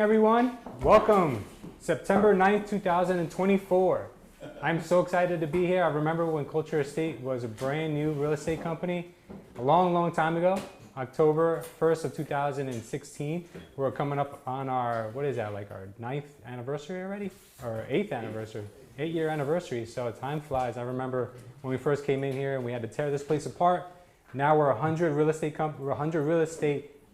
Everyone, welcome. September 9th, 2024. I'm so excited to be here. I remember when Culture Estate was a brand new real estate company a long time ago, October 1st of 2016. We're coming up on our, what is that, like our 9th anniversary already? Or 8th anniversary, 8-year anniversary. So time flies. I remember when we first came in here and we had to tear this place apart. Now we're 100 real estate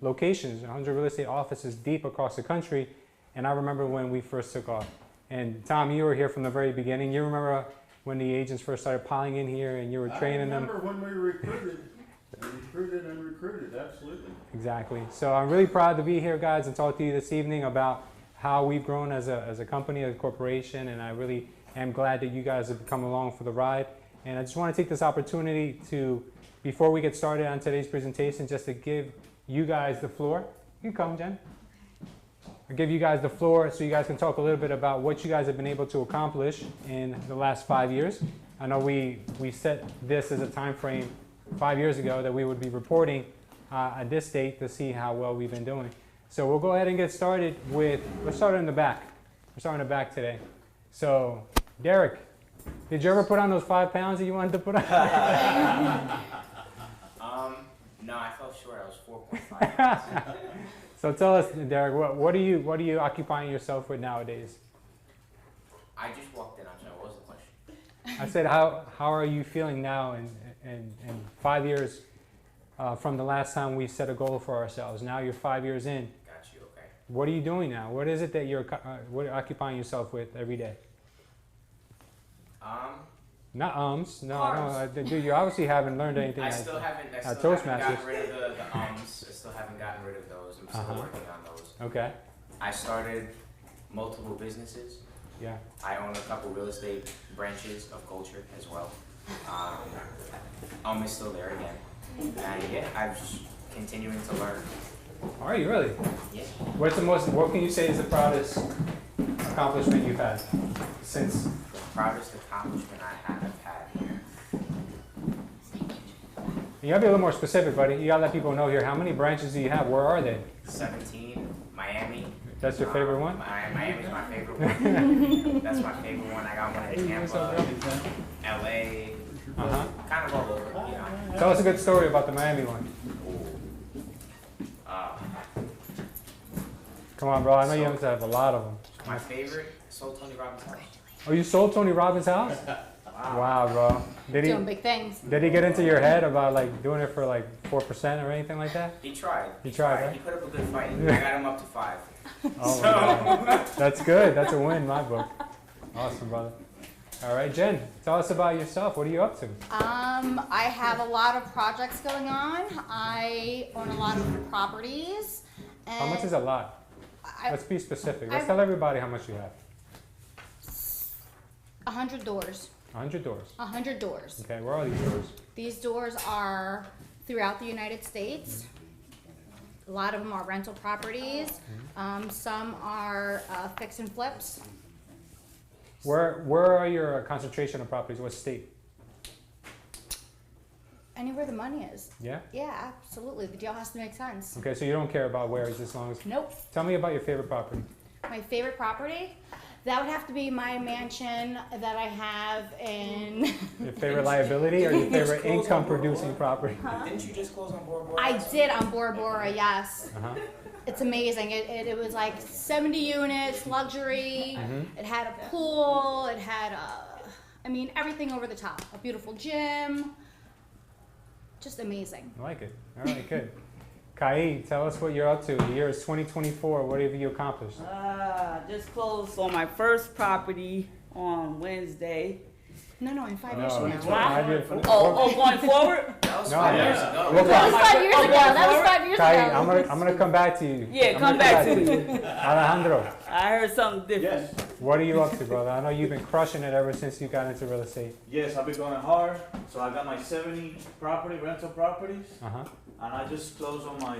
locations, 100 real estate offices deep across the country. And I remember when we first took off. And Tom, you were here from the very beginning. You remember when the agents first started piling in here and you were training them? I remember when we recruited, absolutely. Exactly. So I'm really proud to be here, guys, and talk to you this evening about how we've grown as a company, as a corporation. And I really am glad that you guys have come along for the ride. And I just want to take this opportunity to, before we get started on today's presentation, just to give you guys the floor. You can come, Jen. I'll give you guys the floor so you guys can talk a little bit about what you guys have been able to accomplish in the last 5 years. I know we set this as a time frame 5 years ago that we would be reporting at this date to see how well we've been doing. So we'll go ahead and get started with, let's start in the back. We're starting in the back today. So Derek, did you ever put on those 5 pounds that you wanted to put on? No, I fell short. I was 4.5. So tell us, Derek, what are you occupying yourself with nowadays? I just walked in. I'm sorry. What was the question? I said, how are you feeling now in 5 years from the last time we set a goal for ourselves? Now you're 5 years in. Got you. Okay. What are you doing now? What is it that you're occupying yourself with every day? Not ums. No, I don't. Dude, you obviously haven't learned anything. I still haven't gotten rid of the ums. I still haven't gotten rid of those. I'm still working on those. Okay. I started multiple businesses. Yeah. I own a couple real estate branches of Culture as well. Is still there again. And yeah, I'm just continuing to learn. Are you really? Yeah. What can you say is the proudest accomplishment you've had since? The proudest accomplishment I have had. You gotta be a little more specific, buddy. You gotta let people know here. How many branches do you have? Where are they? 17, Miami. That's your favorite one? Miami's my favorite one. That's my favorite one. I got one in Tampa, LA, kind of all over, you know. Tell us a good story about the Miami one. Come on, bro. I know you have to have a lot of them. My favorite, sold Tony Robbins' house. Oh, you sold Tony Robbins' house? Wow, bro. Doing big things. Did he get into your head about like doing it for like 4% or anything like that? He tried. He tried, right? He put up a good fight. I got him up to 5. Oh, so. That's good. That's a win in my book. Awesome, brother. All right, Jen, tell us about yourself. What are you up to? I have a lot of projects going on. I own a lot of properties. And How much is a lot? Let's be specific. Let's tell everybody how much you have. 100 doors. 100 doors. 100 doors. Okay, where are these doors? These doors are throughout the United States. A lot of them are rental properties. Some are fix and flips. Where are your concentration of properties? What state? Anywhere the money is. Yeah? Yeah, absolutely. The deal has to make sense. Okay, so you don't care about where, just as long as... Nope. Tell me about your favorite property. My favorite property? That would have to be my mansion that I have in... Your favorite liability or your favorite income-producing property? Didn't you just close on Bora Bora? I did on Bora Bora, yes. Uh-huh. It's amazing. It was like 70 units, luxury. It had a pool. It had everything over the top. A beautiful gym. Just amazing. I like it. All right, good. Kai, tell us what you're up to. The year is 2024. What have you accomplished? Just closed on my first property on Wednesday. No, in 5 years from now. 5 years from now. Going forward? That was 5 years ago. That was 5 years ago. That was 5 years Kai, ago. I'm gonna come back to you. Yeah, come back to me. Alejandro, I heard something different. Yes, what are you up to, brother? I know you've been crushing it ever since you got into real estate. yes, I've been going hard. So I got my 70 rental properties, Uh-huh. and I just closed on my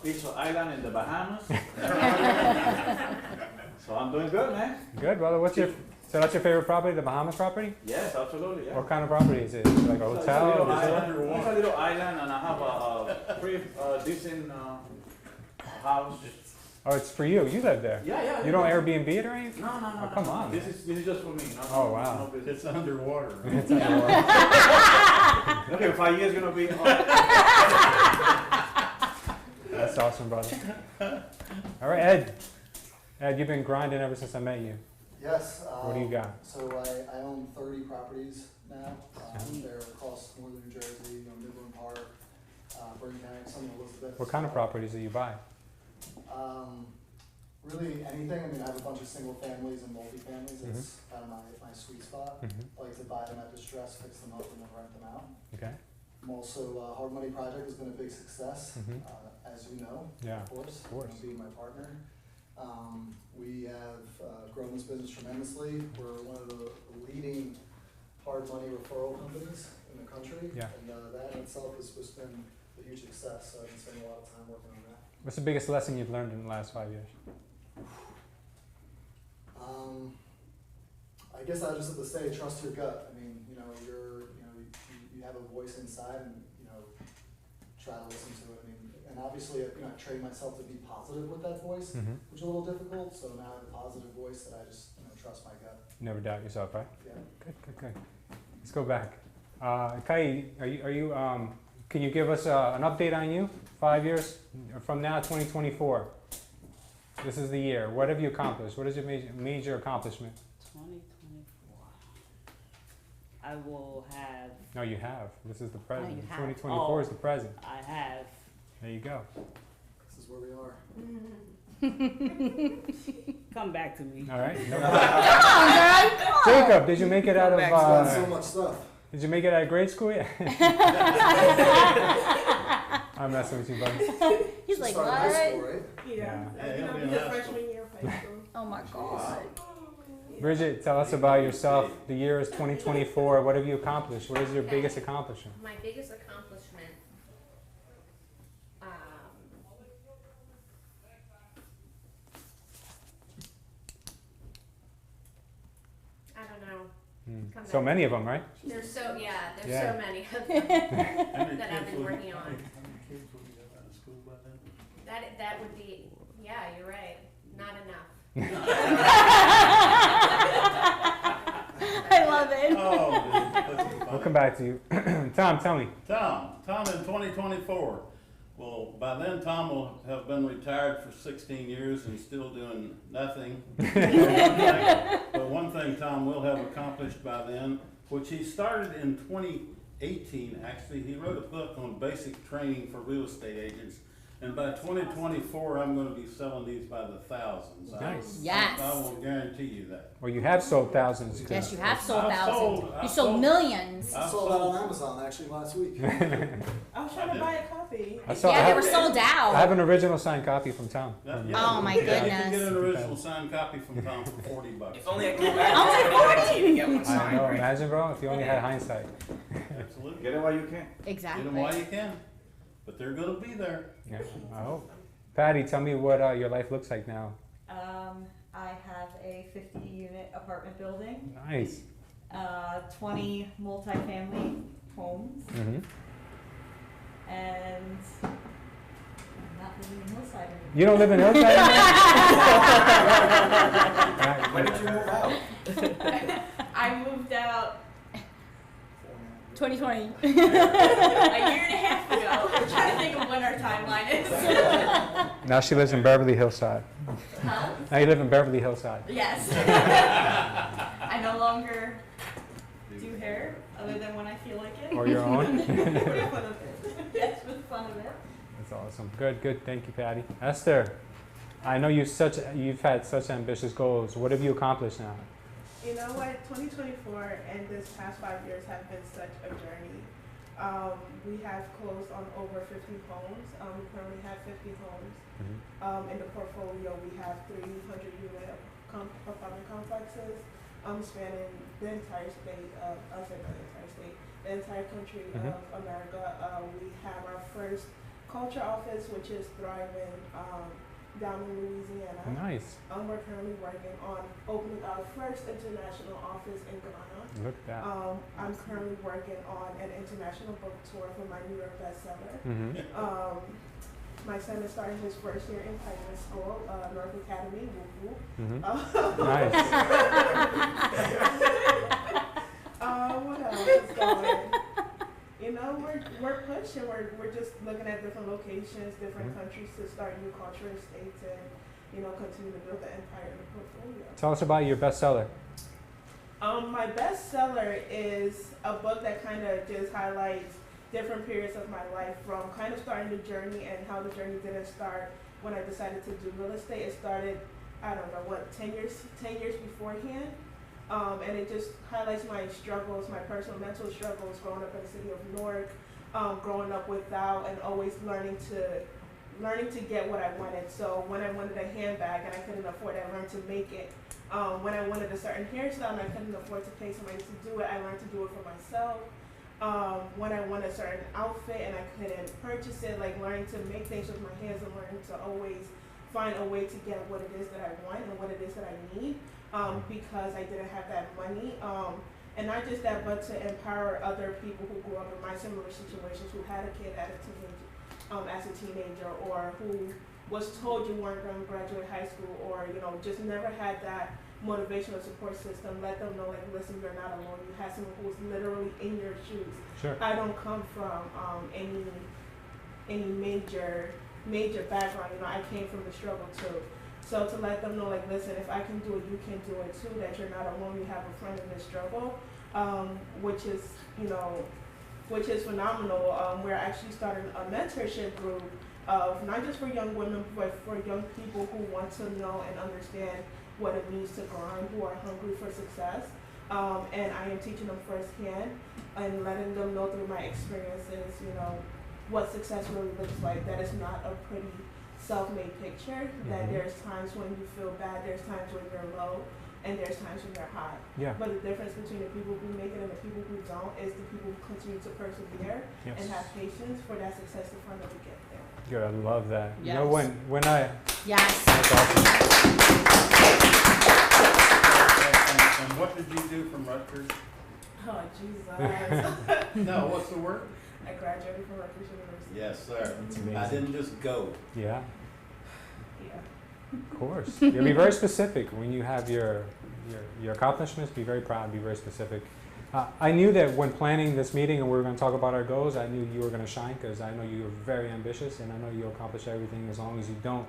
Piso Island in the Bahamas. So I'm doing good, man. Good, brother. So that's your favorite property, the Bahamas property? Yes, absolutely, yeah. What kind of property is it? Is it like a It's a hotel? little resort? island. It's a little island, and I have a pretty decent house. Oh, it's for you. You live there. Yeah. You don't Airbnb it or anything? No. Oh, come on. This is just for me. No, Oh, wow. No business. It's underwater. It's underwater. Okay, 5 years gonna be. That's awesome, brother. All right, Ed. Ed, you've been grinding ever since I met you. Yes. What do you got? So I own 30 properties now. They're across northern New Jersey, Midland Park, Bergen County, some of Elizabeth. What kind of properties do you buy? Really anything. I mean, I have a bunch of single families and multi-families. That's kind of my sweet spot. Mm-hmm. I like to buy them at distress, fix them up, and then rent them out. Okay. I'm also, Hard Money Project has been a big success, as you know, Yeah. of course. Being my partner. We have grown this business tremendously. We're one of the leading hard money referral companies in the country. Yeah. And that in itself has just been a huge success. So I've been spending a lot of time working on that. What's the biggest lesson you've learned in the last 5 years? I guess I just have to say, trust your gut. I mean, you have a voice inside, and try to listen to it. I mean, and obviously, I trained myself to be positive with that voice, which is a little difficult. So now I have a positive voice that I just trust my gut. Never doubt yourself, right? Yeah. Good. Let's go back. Kai, are you? Can you give us an update on you? 5 years from now, 2024. This is the year. What have you accomplished? What is your major accomplishment? 2024. I will have. No, you have. This is the present. you have. 2024 is the present. I have. There you go. This is where we are. Come back to me. All right. No Come on, girl. Come on. Jacob, did you make it out of? Done so much stuff. Did you make it out of grade school yet? I'm messing with you, buddy. He's Should like, start high school, what? right? Yeah. he'll be in the high freshman school. year of high school. Oh my God. Bridget, tell us about yourself. The year is 2024. What have you accomplished? What is your biggest accomplishment? My biggest accomplishment, I don't know. Come So back. many of them, right? There's so Yeah. many of them How many that I've kids been will- working on. How many kids will you have out of school by then? That would be, yeah, you're right. Not enough. I love it. Oh, We'll come back to you. Tom, tell me. Tom in 2024. Well, by then Tom will have been retired for 16 years and still doing nothing. But one thing Tom will have accomplished by then, which he started in 2018 actually, he wrote a book on basic training for real estate agents. And by 2024, I'm going to be selling these by the thousands. Nice. Yes. I will guarantee you that. Well, you have sold thousands. 'cause- Yes, you have sold I've thousands. sold- You I've sold sold- millions. I I've saw that sold- on Amazon actually last week. I was trying to buy a copy. I Yeah, they were sold I have out. an original signed copy from Tom. Yeah, From- yeah. Oh, my Yeah, you can goodness. get an original signed copy from Tom for $40. If only I could go back to to get one I signed, know. right? Imagine, bro, if you only had hindsight. Absolutely. Get it while you can. Get Exactly. them while you can. But they're going to be there. Yeah, I hope. Patty, tell me what your life looks like now. I have a 50-unit apartment building, Nice. 20 multifamily homes, and I'm not living in Hillside anymore. You don't live in Hillside anymore? When did you move out? I moved out 2020. a year and a half ago. I'm trying to think of when our timeline is. Now she lives in Beverly Hillside. Huh? Now you live in Beverly Hillside. Yes. I no longer do hair other than when I feel like it. Or your own. For the fun of it. Yes, for the fun of it. That's awesome. Good. Thank you, Patty. Esther, I know you've had such ambitious goals. What have you accomplished now? You know what? 2024 and this past 5 years have been such a journey. We have closed on over 50 homes. We currently have 50 homes. In the portfolio, we have 300-unit apartment complexes spanning the entire state of, the entire country of America. We have our first culture office, which is thriving down in Louisiana. Nice. We're currently working on opening our first international office in Ghana. Look at that. I'm currently working on an international book tour for my New York bestseller. My son is starting his first year in private school, North Academy. Woo woo. Nice. What else is going? You know, we're pushing. We're just looking at different locations, different countries to start new cultural estates and, you know, continue to build the empire in the portfolio. Tell us about your bestseller. My bestseller is a book that kind of just highlights different periods of my life, from kind of starting the journey and how the journey didn't start when I decided to do real estate. It started, I don't know, 10 years beforehand. And it just highlights my struggles, my personal mental struggles growing up in the city of Newark, growing up without and always learning to get what I wanted. So when I wanted a handbag and I couldn't afford it, I learned to make it. When I wanted a certain hairstyle and I couldn't afford to pay somebody to do it, I learned to do it for myself. When I wanted a certain outfit and I couldn't purchase it, like learning to make things with my hands and learning to always find a way to get what it is that I want and what it is that I need, because I didn't have that money. And not just that, but to empower other people who grew up in my similar situations, who had a kid as a teenager, or who was told you weren't going to graduate high school, or, you know, just never had that motivational support system. Let them know, like, listen, you're not alone. You have someone who's literally in your shoes. Sure. I don't come from any major background. You know, I came from the struggle too. So to let them know, like, listen, if I can do it, you can do it too. That you're not alone. You have a friend in this struggle, which is phenomenal. We're actually starting a mentorship group of not just for young women, but for young people who want to know and understand what it means to grind, who are hungry for success. And I am teaching them firsthand and letting them know through my experiences, you know, what success really looks like. That it's not a pretty self-made picture, that there's times when you feel bad, there's times when you're low, and there's times when you're high. Yeah. But the difference between the people who make it and the people who don't is the people who continue to persevere and have patience for that success to finally get there. Good, I love that. Yes. You know, when I... Yes. That's awesome. And what did you do from Rutgers? Oh, Jesus. No, what's the word? I graduated from Rutgers University. Yes, sir. That's amazing. I didn't just go. Yeah, Yeah. of course. You'll be very specific when you have your accomplishments. Be very proud, be very specific. I knew that when planning this meeting and we were going to talk about our goals, I knew you were going to shine, because I know you're very ambitious, and I know you'll accomplish everything as long as you don't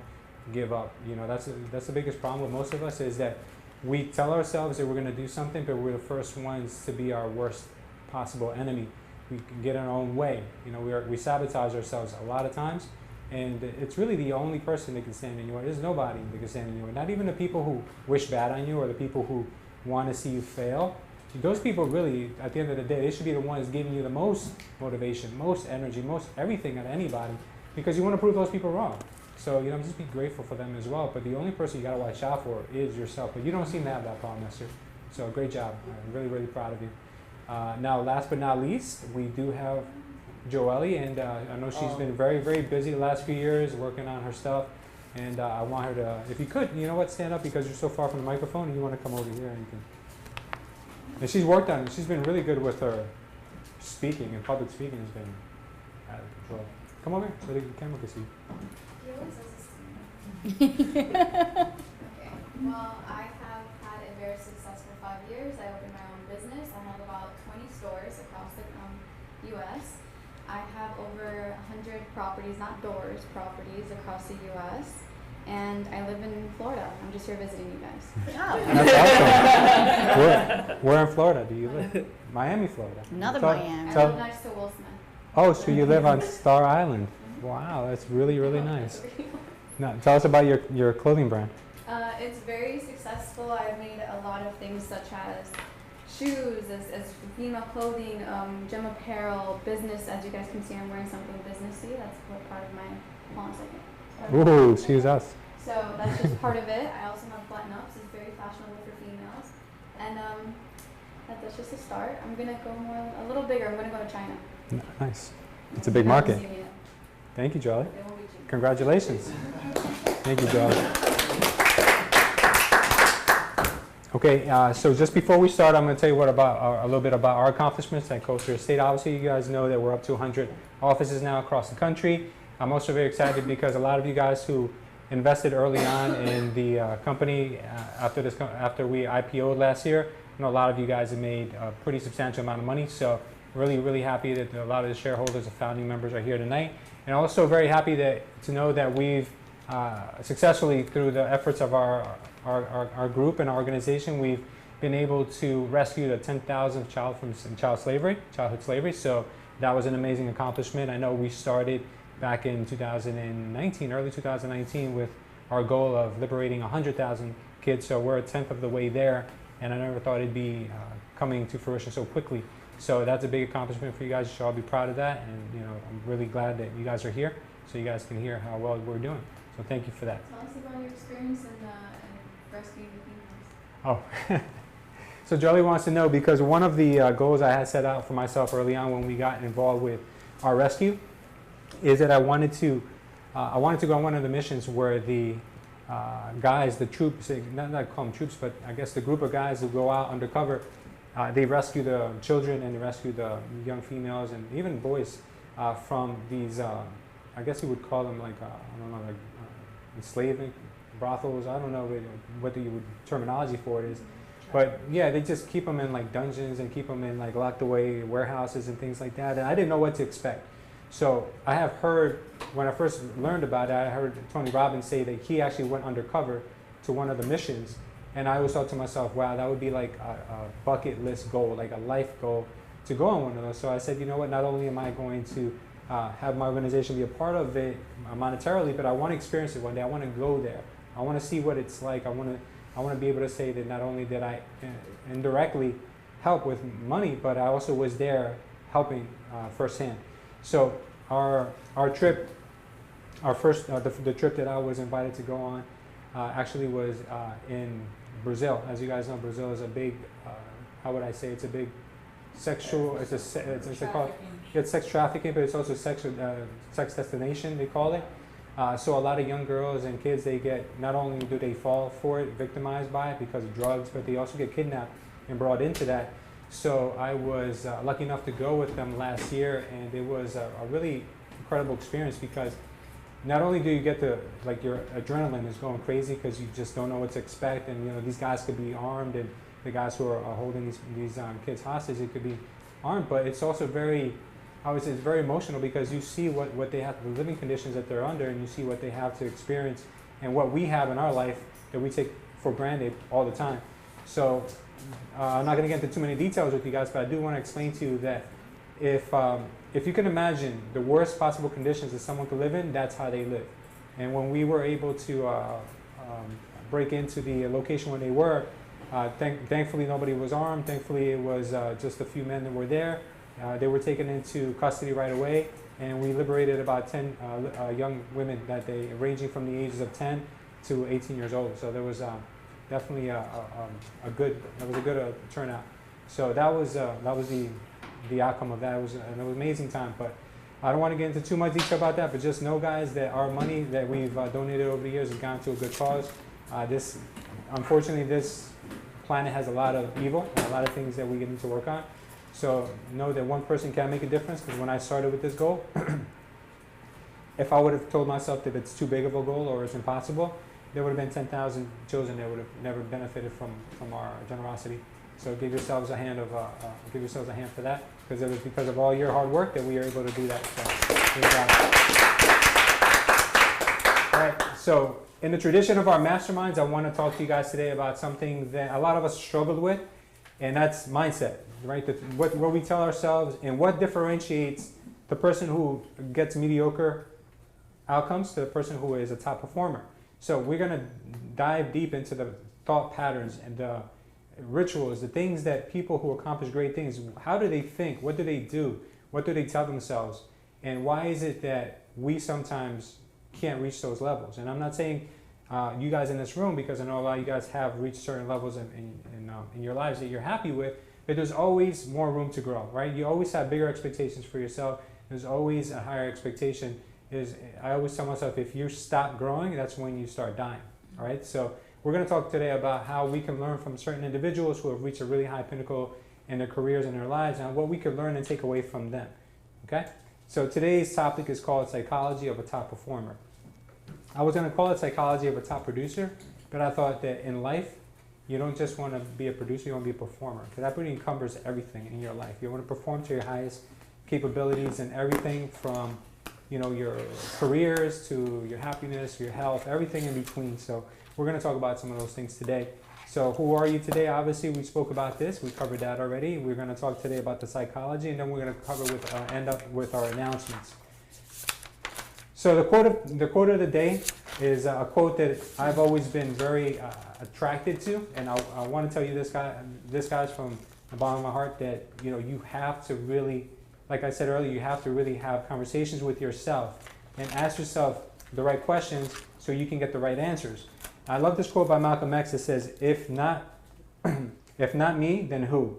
give up. You know, that's the biggest problem with most of us, is that we tell ourselves that we're going to do something, but we're the first ones to be our worst possible enemy. We can get in our own way. You know, we sabotage ourselves a lot of times, and it's really the only person that can stand in your way. There's nobody that can stand in your way. Not even the people who wish bad on you or the people who want to see you fail. Those people really, at the end of the day, they should be the ones giving you the most motivation, most energy, most everything out of anybody, because you want to prove those people wrong. So, you know, just be grateful for them as well. But the only person you got to watch out for is yourself. But you don't seem to have that problem, Esther. So great job. I'm really, really proud of you. Now, last but not least, we do have Joelle, and I know she's been very, very busy the last few years working on her stuff. And I want her to, if you could, you know what, stand up, because you're so far from the microphone, and you want to come over here and you can. And she's worked on it. She's been really good with her speaking, and public speaking has been out of control. Come over here so the camera can see. Okay. Well, I have had a very successful 5 years. I opened my own business. I have about 20 stores across the U.S. I have over 100 properties, not doors, properties across the U.S. And I live in Florida. I'm just here visiting you guys. That's awesome. Where in Florida do you live? Miami, Florida. Another Miami. I live next to Will Smith. Oh, so you live on Star Island. Wow, that's really, really nice. Now, tell us about your clothing brand. It's very successful. I've made a lot of things such as shoes, as female clothing, gym apparel, business. As you guys can see, I'm wearing something businessy. That's what part of my, hold on a second. Ooh, excuse us. So that's just part of it. I also have button-ups. It's very fashionable for females. And that's just a start. I'm going to go a little bigger. I'm going to go to China. Nice. It's a big market. It Thank you, Joelle. won't be cheap. Congratulations. Thank you, Joelle. Okay, so just before we start, I'm going to tell you a little bit about our accomplishments at Culture Estate. Obviously, you guys know that we're up to 100 offices now across the country. I'm also very excited because a lot of you guys who invested early on in the company after we IPO'd last year, I know a lot of you guys have made a pretty substantial amount of money. So really, really happy that a lot of the shareholders and founding members are here tonight. And also very happy to know that we've successfully, through the efforts of our group and our organization, we've been able to rescue the 10,000th child from childhood slavery. So that was an amazing accomplishment. I know we started back in 2019, early 2019, with our goal of liberating 100,000 kids. So we're a tenth of the way there, and I never thought it'd be coming to fruition so quickly. So that's a big accomplishment for you guys. You should all be proud of that, and I'm really glad that you guys are here, so you guys can hear how well we're doing. So thank you for that. Tell us about your experience in rescuing the females. Oh, so Jolie wants to know, because one of the goals I had set out for myself early on when we got involved with our rescue is that I wanted to go on one of the missions where the guys, the troops, not call them troops, but I guess the group of guys who go out undercover, they rescue the children and they rescue the young females and even boys from these, I guess you would call them like, I don't know, like enslaving brothels. I don't know what the terminology for it is. But yeah, they just keep them in like dungeons and keep them in like locked away warehouses and things like that. And I didn't know what to expect. So I have heard, when I first learned about it, I heard Tony Robbins say that he actually went undercover to one of the missions. And I always thought to myself, wow, that would be like a bucket list goal, like a life goal to go on one of those. So I said, you know what, not only am I going to have my organization be a part of it monetarily, but I want to experience it one day. I want to go there. I want to see what it's like. I want to be able to say that not only did I indirectly help with money, but I also was there helping firsthand. So our trip, the trip that I was invited to go on, actually was in Brazil. As you guys know, Brazil is a big, how would I say, it's a big sexual, it's sex trafficking, but it's also sex destination, they call it. So a lot of young girls and kids, they get, not only do they fall for it, victimized by it because of drugs, but they also get kidnapped and brought into that. So I was lucky enough to go with them last year, and it was a really incredible experience because not only do you get to, like, your adrenaline is going crazy because you just don't know what to expect, and these guys could be armed, and the guys who are holding these kids hostage, they could be armed, but it's also very, I would say it's very emotional because you see what they have, the living conditions that they're under, and you see what they have to experience and what we have in our life that we take for granted all the time. So I'm not going to get into too many details with you guys, but I do want to explain to you that if you can imagine the worst possible conditions that someone could live in, that's how they live. And when we were able to break into the location where they were, thankfully nobody was armed. Thankfully it was just a few men that were there. They were taken into custody right away, and we liberated about 10 young women that day, ranging from the ages of 10 to 18 years old. So there was definitely a good turnout. So that was the outcome of that. It was an amazing time, but I don't want to get into too much detail about that, but just know, guys, that our money that we've donated over the years has gone to a good cause. Unfortunately, this planet has a lot of evil, a lot of things that we need to work on. So know that one person can make a difference, because when I started with this goal, if I would have told myself that it's too big of a goal or it's impossible, there would have been 10,000 children that would have never benefited from our generosity. So give yourselves a hand for that, because it was because of all your hard work that we are able to do that. So good job. All right. So in the tradition of our masterminds, I want to talk to you guys today about something that a lot of us struggled with, and that's mindset, right? What we tell ourselves and what differentiates the person who gets mediocre outcomes to the person who is a top performer. So we're going to dive deep into the thought patterns and the rituals, the things that people who accomplish great things, how do they think? What do they do? What do they tell themselves? And why is it that we sometimes can't reach those levels? And I'm not saying you guys in this room, because I know a lot of you guys have reached certain levels in your lives that you're happy with, but there's always more room to grow, right? You always have bigger expectations for yourself. There's always a higher expectation. I always tell myself, if you stop growing, that's when you start dying, all right? So we're going to talk today about how we can learn from certain individuals who have reached a really high pinnacle in their careers and their lives, and what we can learn and take away from them, okay? So today's topic is called Psychology of a Top Performer. I was going to call it Psychology of a Top Producer, but I thought that in life, you don't just want to be a producer, you want to be a performer. Because that really encumbers everything in your life. You want to perform to your highest capabilities and everything from, you know, your careers to your happiness, your health, everything in between. So we're going to talk about some of those things today. So who are you today? Obviously, we spoke about this. We covered that already. We're going to talk today about the psychology, and then we're going to cover end up with our announcements. So the quote of the day is a quote that I've always been very attracted to, and I want to tell you this guy's from the bottom of my heart, that you know, you have to really, like I said earlier, you have to really have conversations with yourself and ask yourself the right questions so you can get the right answers. I love this quote by Malcolm X that says, if not me, then who?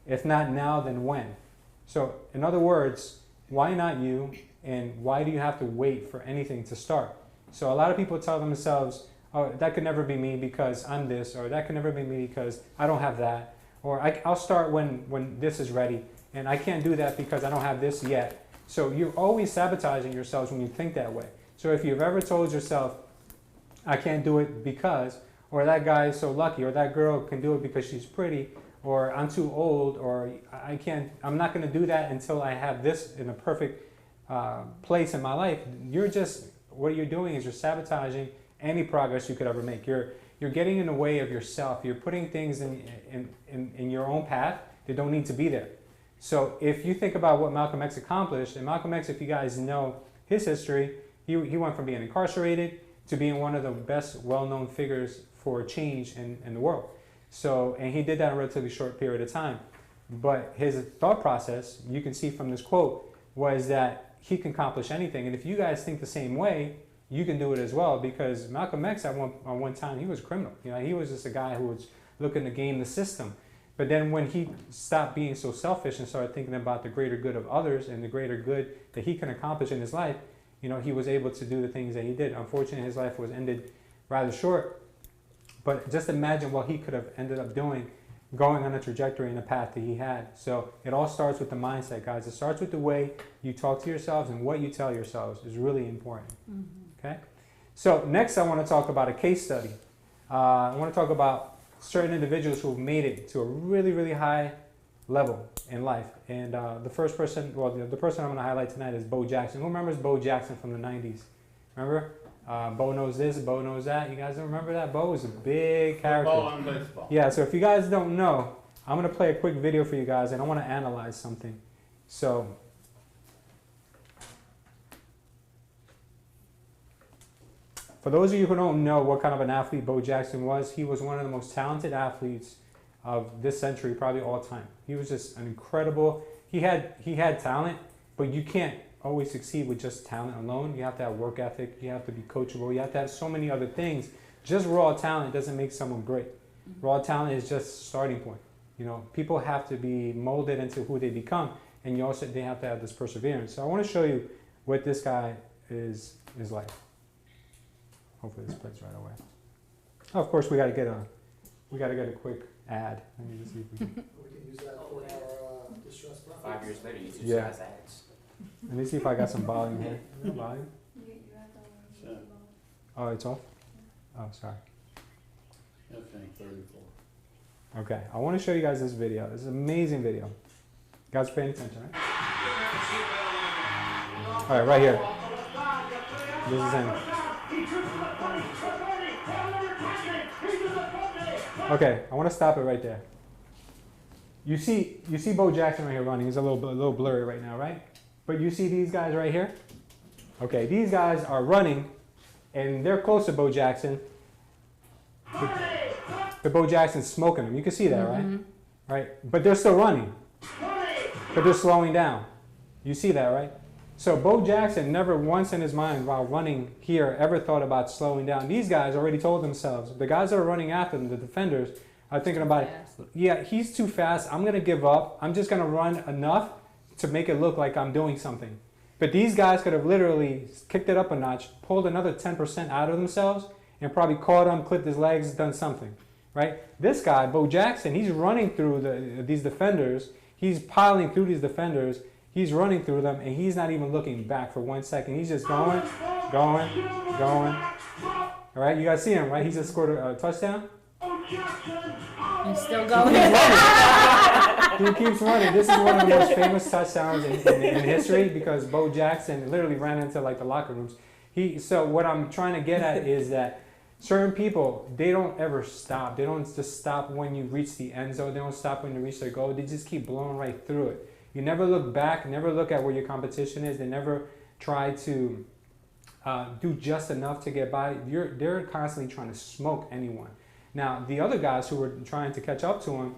If not now, then when? So in other words, why not you, and why do you have to wait for anything to start? So a lot of people tell themselves, oh, that could never be me because I'm this, or that could never be me because I don't have that, or I'll start when this is ready, and I can't do that because I don't have this yet. So you're always sabotaging yourselves when you think that way. So if you've ever told yourself, I can't do it because, or that guy is so lucky, or that girl can do it because she's pretty, or I'm too old, or I'm not going to do that until I have this in a perfect place in my life, what you're doing is you're sabotaging any progress you could ever make. You're getting in the way of yourself. You're putting things in your own path that don't need to be there. So if you think about what Malcolm X accomplished, and Malcolm X, if you guys know his history, he went from being incarcerated to being one of the best well-known figures for change in the world. So, and he did that in a relatively short period of time. But his thought process, you can see from this quote, was that he can accomplish anything. And if you guys think the same way, you can do it as well, because Malcolm X at one time, he was a criminal. You know, he was just a guy who was looking to game the system. But then when he stopped being so selfish and started thinking about the greater good of others and the greater good that he can accomplish in his life, you know, he was able to do the things that he did. Unfortunately, his life was ended rather short. But just imagine what he could have ended up doing, going on a trajectory and a path that he had. So it all starts with the mindset, guys. It starts with the way you talk to yourselves, and what you tell yourselves is really important. Okay? So next I want to talk about a case study. I want to talk about certain individuals who've made it to a really, really high level in life. And the first person, well, the person I'm going to highlight tonight is Bo Jackson. Who remembers Bo Jackson from the 90s? Remember? Bo knows this, Bo knows that. You guys don't remember that? Bo was a big character. Football and baseball. Yeah, so if you guys don't know, I'm going to play a quick video for you guys, and I want to analyze something. So, for those of you who don't know what kind of an athlete Bo Jackson was, he was one of the most talented athletes of this century, probably all time. He was just an incredible, he had talent, but you can't always succeed with just talent alone. You have to have work ethic, you have to be coachable, you have to have so many other things. Just raw talent doesn't make someone great. Raw talent is just a starting point. You know, people have to be molded into who they become, and they have to have this perseverance. So I want to show you what this guy is like. Hopefully this plays right away. Oh, of course we gotta get a quick ad. Let me just see if we can. We can use that for our distress profits. 5 years later, you just Yeah. has ads. Let me see if I got some volume here. No volume? You have to Sure. Oh, it's off? Oh, sorry. Okay, 34. Okay, I want to show you guys this video. This is an amazing video. You guys paying attention, right? All right, right here. This is him. Okay, I want to stop it right there. You see Bo Jackson right here running. He's a little blurry right now, right? But you see these guys right here? Okay, these guys are running, and they're close to Bo Jackson. But Bo Jackson's smoking them. You can see that, right? Right? But they're still running. But they're slowing down. You see that, right? So Bo Jackson never once in his mind while running here ever thought about slowing down. These guys already told themselves, the guys that are running after them, the defenders, are thinking about, yeah, he's too fast. I'm going to give up. I'm just going to run enough to make it look like I'm doing something. But these guys could have literally kicked it up a notch, pulled another 10% out of themselves, and probably caught him, clipped his legs, done something. Right? This guy, Bo Jackson, he's running through these defenders. He's piling through these defenders, He's running through them, and he's not even looking back for 1 second. He's just going, going, going. All right, you guys see him, right? He just scored a touchdown. He's still going. He keeps running. This is one of the most famous touchdowns in history because Bo Jackson literally ran into like the locker rooms. So what I'm trying to get at is that certain people, they don't ever stop. They don't just stop when you reach the end zone. They don't stop when you reach their goal. They just keep blowing right through it. You never look back, never look at where your competition is. They never try to do just enough to get by. They're constantly trying to smoke anyone. Now, the other guys who were trying to catch up to him,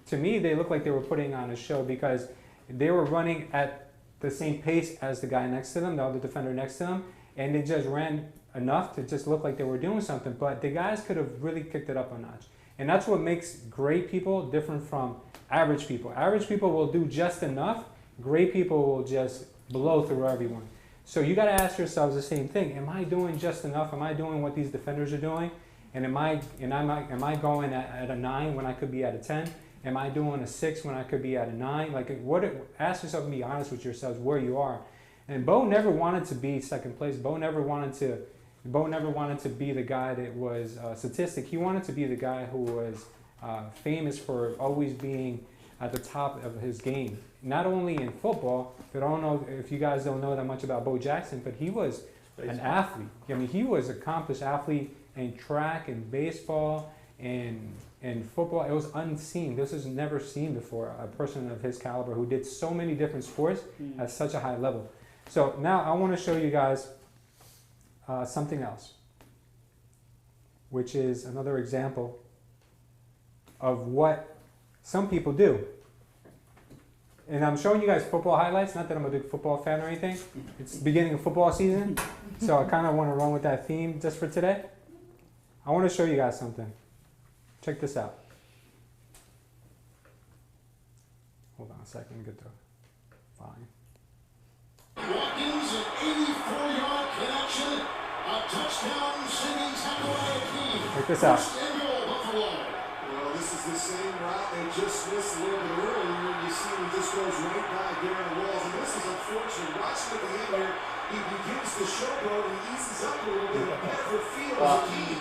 to me, they looked like they were putting on a show because they were running at the same pace as the guy next to them, the other defender next to them, and they just ran enough to just look like they were doing something. But the guys could have really kicked it up a notch. And that's what makes great people different from average people. Average people will do just enough. Great people will just blow through everyone. So you got to ask yourselves the same thing. Am I doing just enough? Am I doing what these defenders are doing? And am I going at a 9 when I could be at a 10? Am I doing a 6 when I could be at a 9? Ask yourself and be honest with yourselves where you are. And Bo never wanted to be second place. Bo never wanted to be the guy that was statistic. He wanted to be the guy who was famous for always being at the top of his game. Not only in football, but I don't know if you guys don't know that much about Bo Jackson, but he was an athlete. I mean, he was an accomplished athlete in track and baseball and football. It was unseen. This was never seen before. A person of his caliber who did so many different sports at such a high level. So now I want to show you guys something else, which is another example of what some people do. And I'm showing you guys football highlights. Not that I'm a big football fan or anything. It's the beginning of football season, so I kind of want to run with that theme just for today. I want to show you guys something. Check this out. Hold on a second, get the volume. Watkins, an 84-yard connection, a touchdown, singing tackle by the team. Check this out. Well, this is the same route they just missed a little bit earlier. You see he just goes right by Darren Walls, and this is unfortunate. Watching at the end here, he begins to showboat and eases up a little bit. Better field as a team.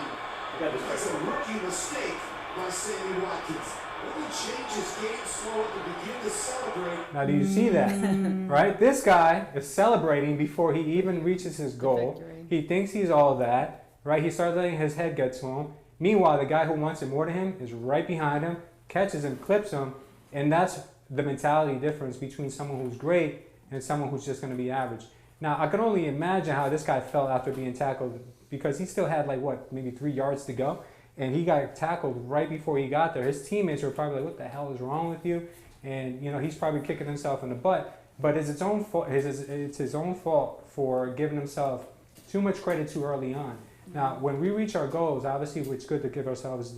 That's a rookie mistake by Sammy Watkins. Only changes game slow to begin to celebrate. Now, do you see that? Right? This guy is celebrating before he even reaches his goal. He thinks he's all that. Right? He starts letting his head get to him. Meanwhile, the guy who wants it more to him is right behind him, catches him, clips him, and that's the mentality difference between someone who's great and someone who's just going to be average. Now, I can only imagine how this guy felt after being tackled because he still had maybe 3 yards to go, and he got tackled right before he got there. His teammates were probably like, "What the hell is wrong with you?" And he's probably kicking himself in the butt. But it's his own fault. It's his own fault for giving himself too much credit too early on. Now, when we reach our goals, obviously, it's good to give ourselves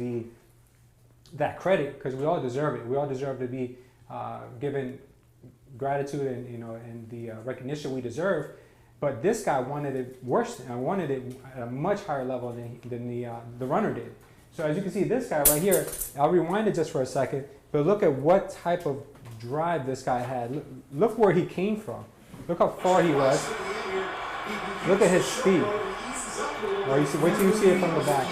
that credit because we all deserve it. We all deserve to be given gratitude and the recognition we deserve. But this guy wanted it worse. I wanted it at a much higher level than the runner did. So as you can see, this guy right here, I'll rewind it just for a second. But look at what type of drive this guy had. Look where he came from. Look how far he was. Look at his speed. Wait till you see it from the back.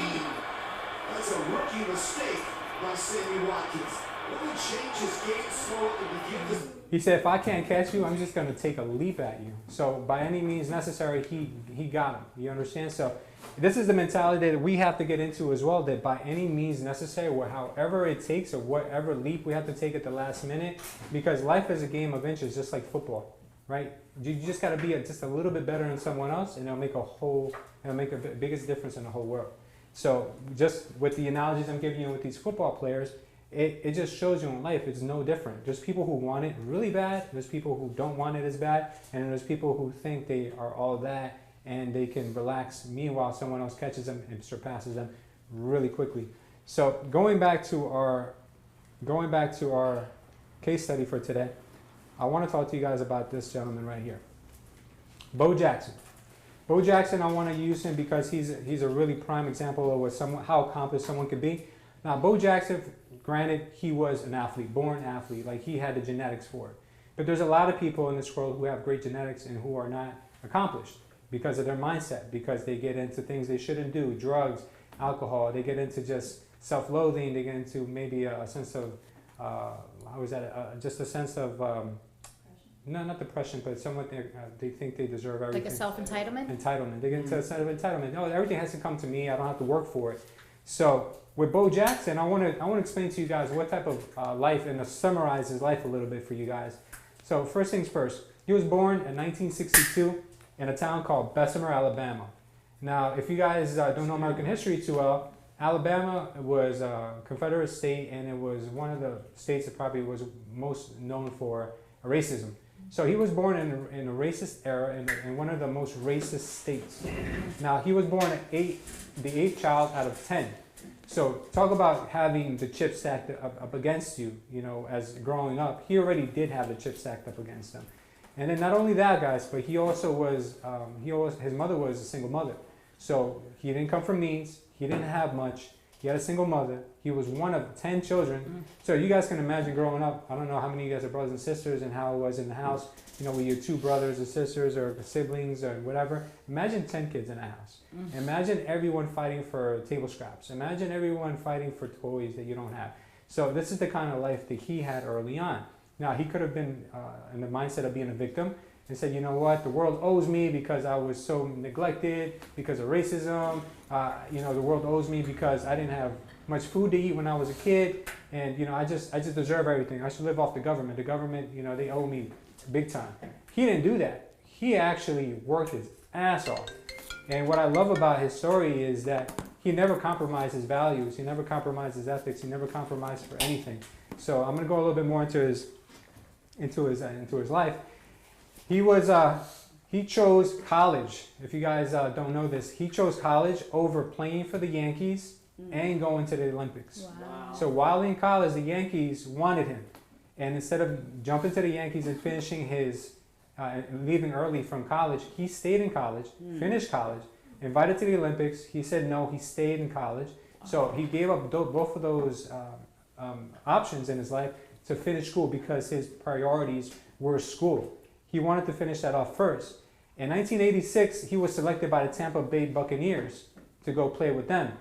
That's a rookie mistake by Sammy Watkins. Only changes game slow to begin to. He said, if I can't catch you, I'm just going to take a leap at you. So by any means necessary, he got him. You understand? So this is the mentality that we have to get into as well, that by any means necessary, or however it takes, or whatever leap we have to take at the last minute, because life is a game of inches, just like football, right? You just got to be just a little bit better than someone else, and it'll make the biggest difference in the whole world. So just with the analogies I'm giving you with these football players, it just shows you in life it's no different. There's people who want it really bad, there's people who don't want it as bad, and there's people who think they are all that and they can relax. Meanwhile, someone else catches them and surpasses them really quickly. So going back to our case study for today, I want to talk to you guys about this gentleman right here, Bo Jackson. Bo Jackson, I want to use him because he's a really prime example of how accomplished someone could be. Now, Bo Jackson, granted, he was an athlete, born athlete, like he had the genetics for it. But there's a lot of people in this world who have great genetics and who are not accomplished because of their mindset, because they get into things they shouldn't do, drugs, alcohol. They get into just self-loathing. They get into maybe a sense of, just a sense of, no, not depression, but somewhat they think they deserve everything. Like a self-entitlement? Entitlement. They get into a sense of entitlement. No, everything has to come to me. I don't have to work for it. So with Bo Jackson, I want to explain to you guys what type of life, and to summarize his life a little bit for you guys. So first things first, he was born in 1962 in a town called Bessemer, Alabama. Now, if you guys don't know American history too well, Alabama was a Confederate state, and it was one of the states that probably was most known for racism. So he was born in a racist era, in one of the most racist states. Now, he was born the eighth child out of 10. So talk about having the chip stacked up against you, you know, as growing up. He already did have the chip stacked up against him. And then not only that, guys, but he also was, his mother was a single mother. So he didn't come from means. He didn't have much. He had a single mother. He was one of 10 children. So you guys can imagine growing up. I don't know how many of you guys are brothers and sisters and how it was in the house, you know, with your 2 brothers or sisters or siblings or whatever. Imagine 10 kids in a house. Imagine everyone fighting for table scraps. Imagine everyone fighting for toys that you don't have. So this is the kind of life that he had early on. Now, he could have been in the mindset of being a victim and said, you know what, the world owes me because I was so neglected, because of racism. You know, the world owes me because I didn't have much food to eat when I was a kid. And, you know, I just deserve everything. I should live off the government. The government, you know, they owe me big time. He didn't do that. He actually worked his ass off. And what I love about his story is that he never compromised his values. He never compromised his ethics. He never compromised for anything. So I'm going to go a little bit more into his life. He chose college. If you guys don't know this, he chose college over playing for the Yankees and going to the Olympics. Wow. So while in college, the Yankees wanted him. And instead of jumping to the Yankees and finishing leaving early from college, he stayed in college, finished college, invited to the Olympics. He said no, he stayed in college. So he gave up both of those options in his life to finish school because his priorities were school. He wanted to finish that off first. In 1986, he was selected by the Tampa Bay Buccaneers to go play with them.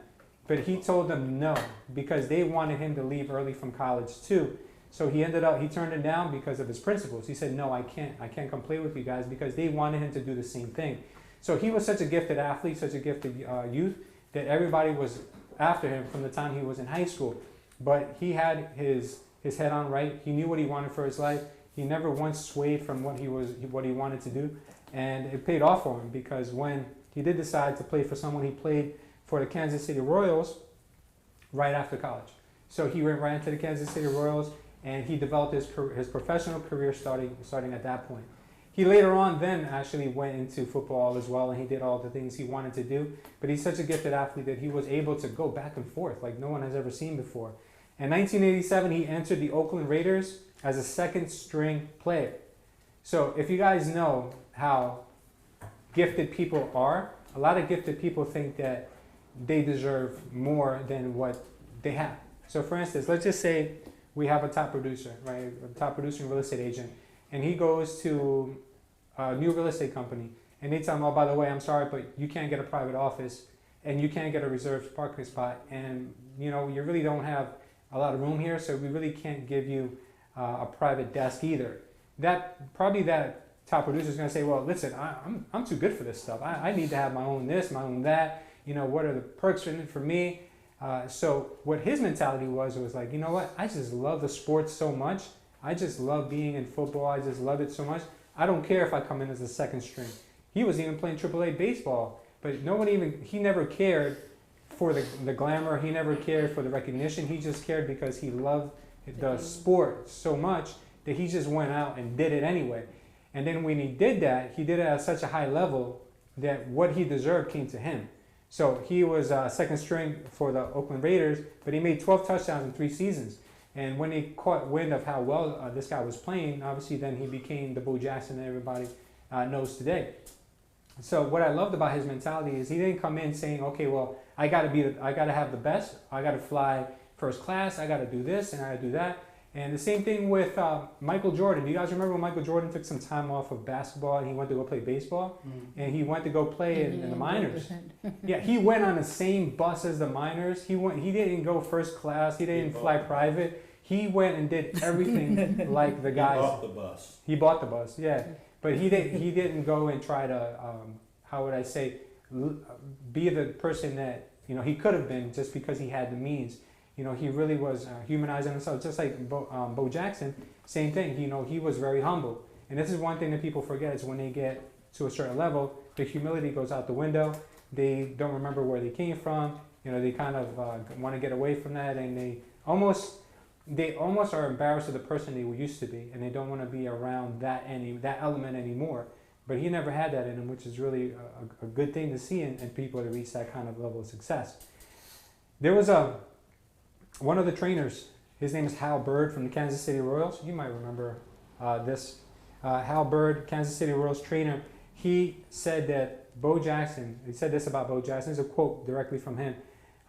But he told them no because they wanted him to leave early from college too. So he turned it down because of his principles. He said, no, I can't come play with you guys because they wanted him to do the same thing. So he was such a gifted athlete, such a gifted youth that everybody was after him from the time he was in high school. But he had his head on right. He knew what he wanted for his life. He never once swayed from what he wanted to do. And it paid off for him because when he did decide to play for someone, he played for the Kansas City Royals right after college. So he went right into the Kansas City Royals and he developed his professional career starting at that point. He later on then actually went into football as well, and he did all the things he wanted to do. But he's such a gifted athlete that he was able to go back and forth like no one has ever seen before. In 1987, he entered the Oakland Raiders as a second-string player. So if you guys know how gifted people are, a lot of gifted people think that they deserve more than what they have. So for instance, let's just say we have a top producer, right? A top producer and real estate agent. And he goes to a new real estate company and they tell him, oh, by the way, I'm sorry, but you can't get a private office and you can't get a reserved parking spot. And, you know, you really don't have a lot of room here, so we really can't give you a private desk either. That top producer is going to say, well, listen, I'm too good for this stuff. I need to have my own this, my own that. You know, what are the perks in it for me? So what his mentality was like, you know what? I just love the sport so much. I just love being in football. I just love it so much. I don't care if I come in as a second string. He was even playing AAA baseball, but he never cared for the glamour. He never cared for the recognition. He just cared because he loved the sport so much that he just went out and did it anyway. And then when he did that, he did it at such a high level that what he deserved came to him. So he was second string for the Oakland Raiders, but he made 12 touchdowns in 3 seasons. And when they caught wind of how well this guy was playing, obviously then he became the Bo Jackson that everybody knows today. So what I loved about his mentality is he didn't come in saying, okay, well, I got to have the best. I got to fly first class. I got to do this and I got to do that. And the same thing with Michael Jordan. Do you guys remember when Michael Jordan took some time off of basketball and he went to go play baseball? And he went to go play in the minors. Yeah, he went on the same bus as the minors. He didn't go first class. He didn't fly private. He went and did everything like the guys. He bought the bus. He bought the bus, yeah. But he didn't go and try to, how would I say, be the person that, you know, he could have been just because he had the means. You know, he really was humanizing himself, just like Bo Jackson. Same thing. You know, he was very humble. And this is one thing that people forget is when they get to a certain level, the humility goes out the window. They don't remember where they came from. You know, they kind of want to get away from that, and they almost are embarrassed of the person they used to be, and they don't want to be around that element anymore. But he never had that in him, which is really a good thing to see in people to reach that kind of level of success. There was one of the trainers, his name is Hal Bird from the Kansas City Royals. You might remember this. Hal Bird, Kansas City Royals trainer, he said that he said this about Bo Jackson. It's a quote directly from him.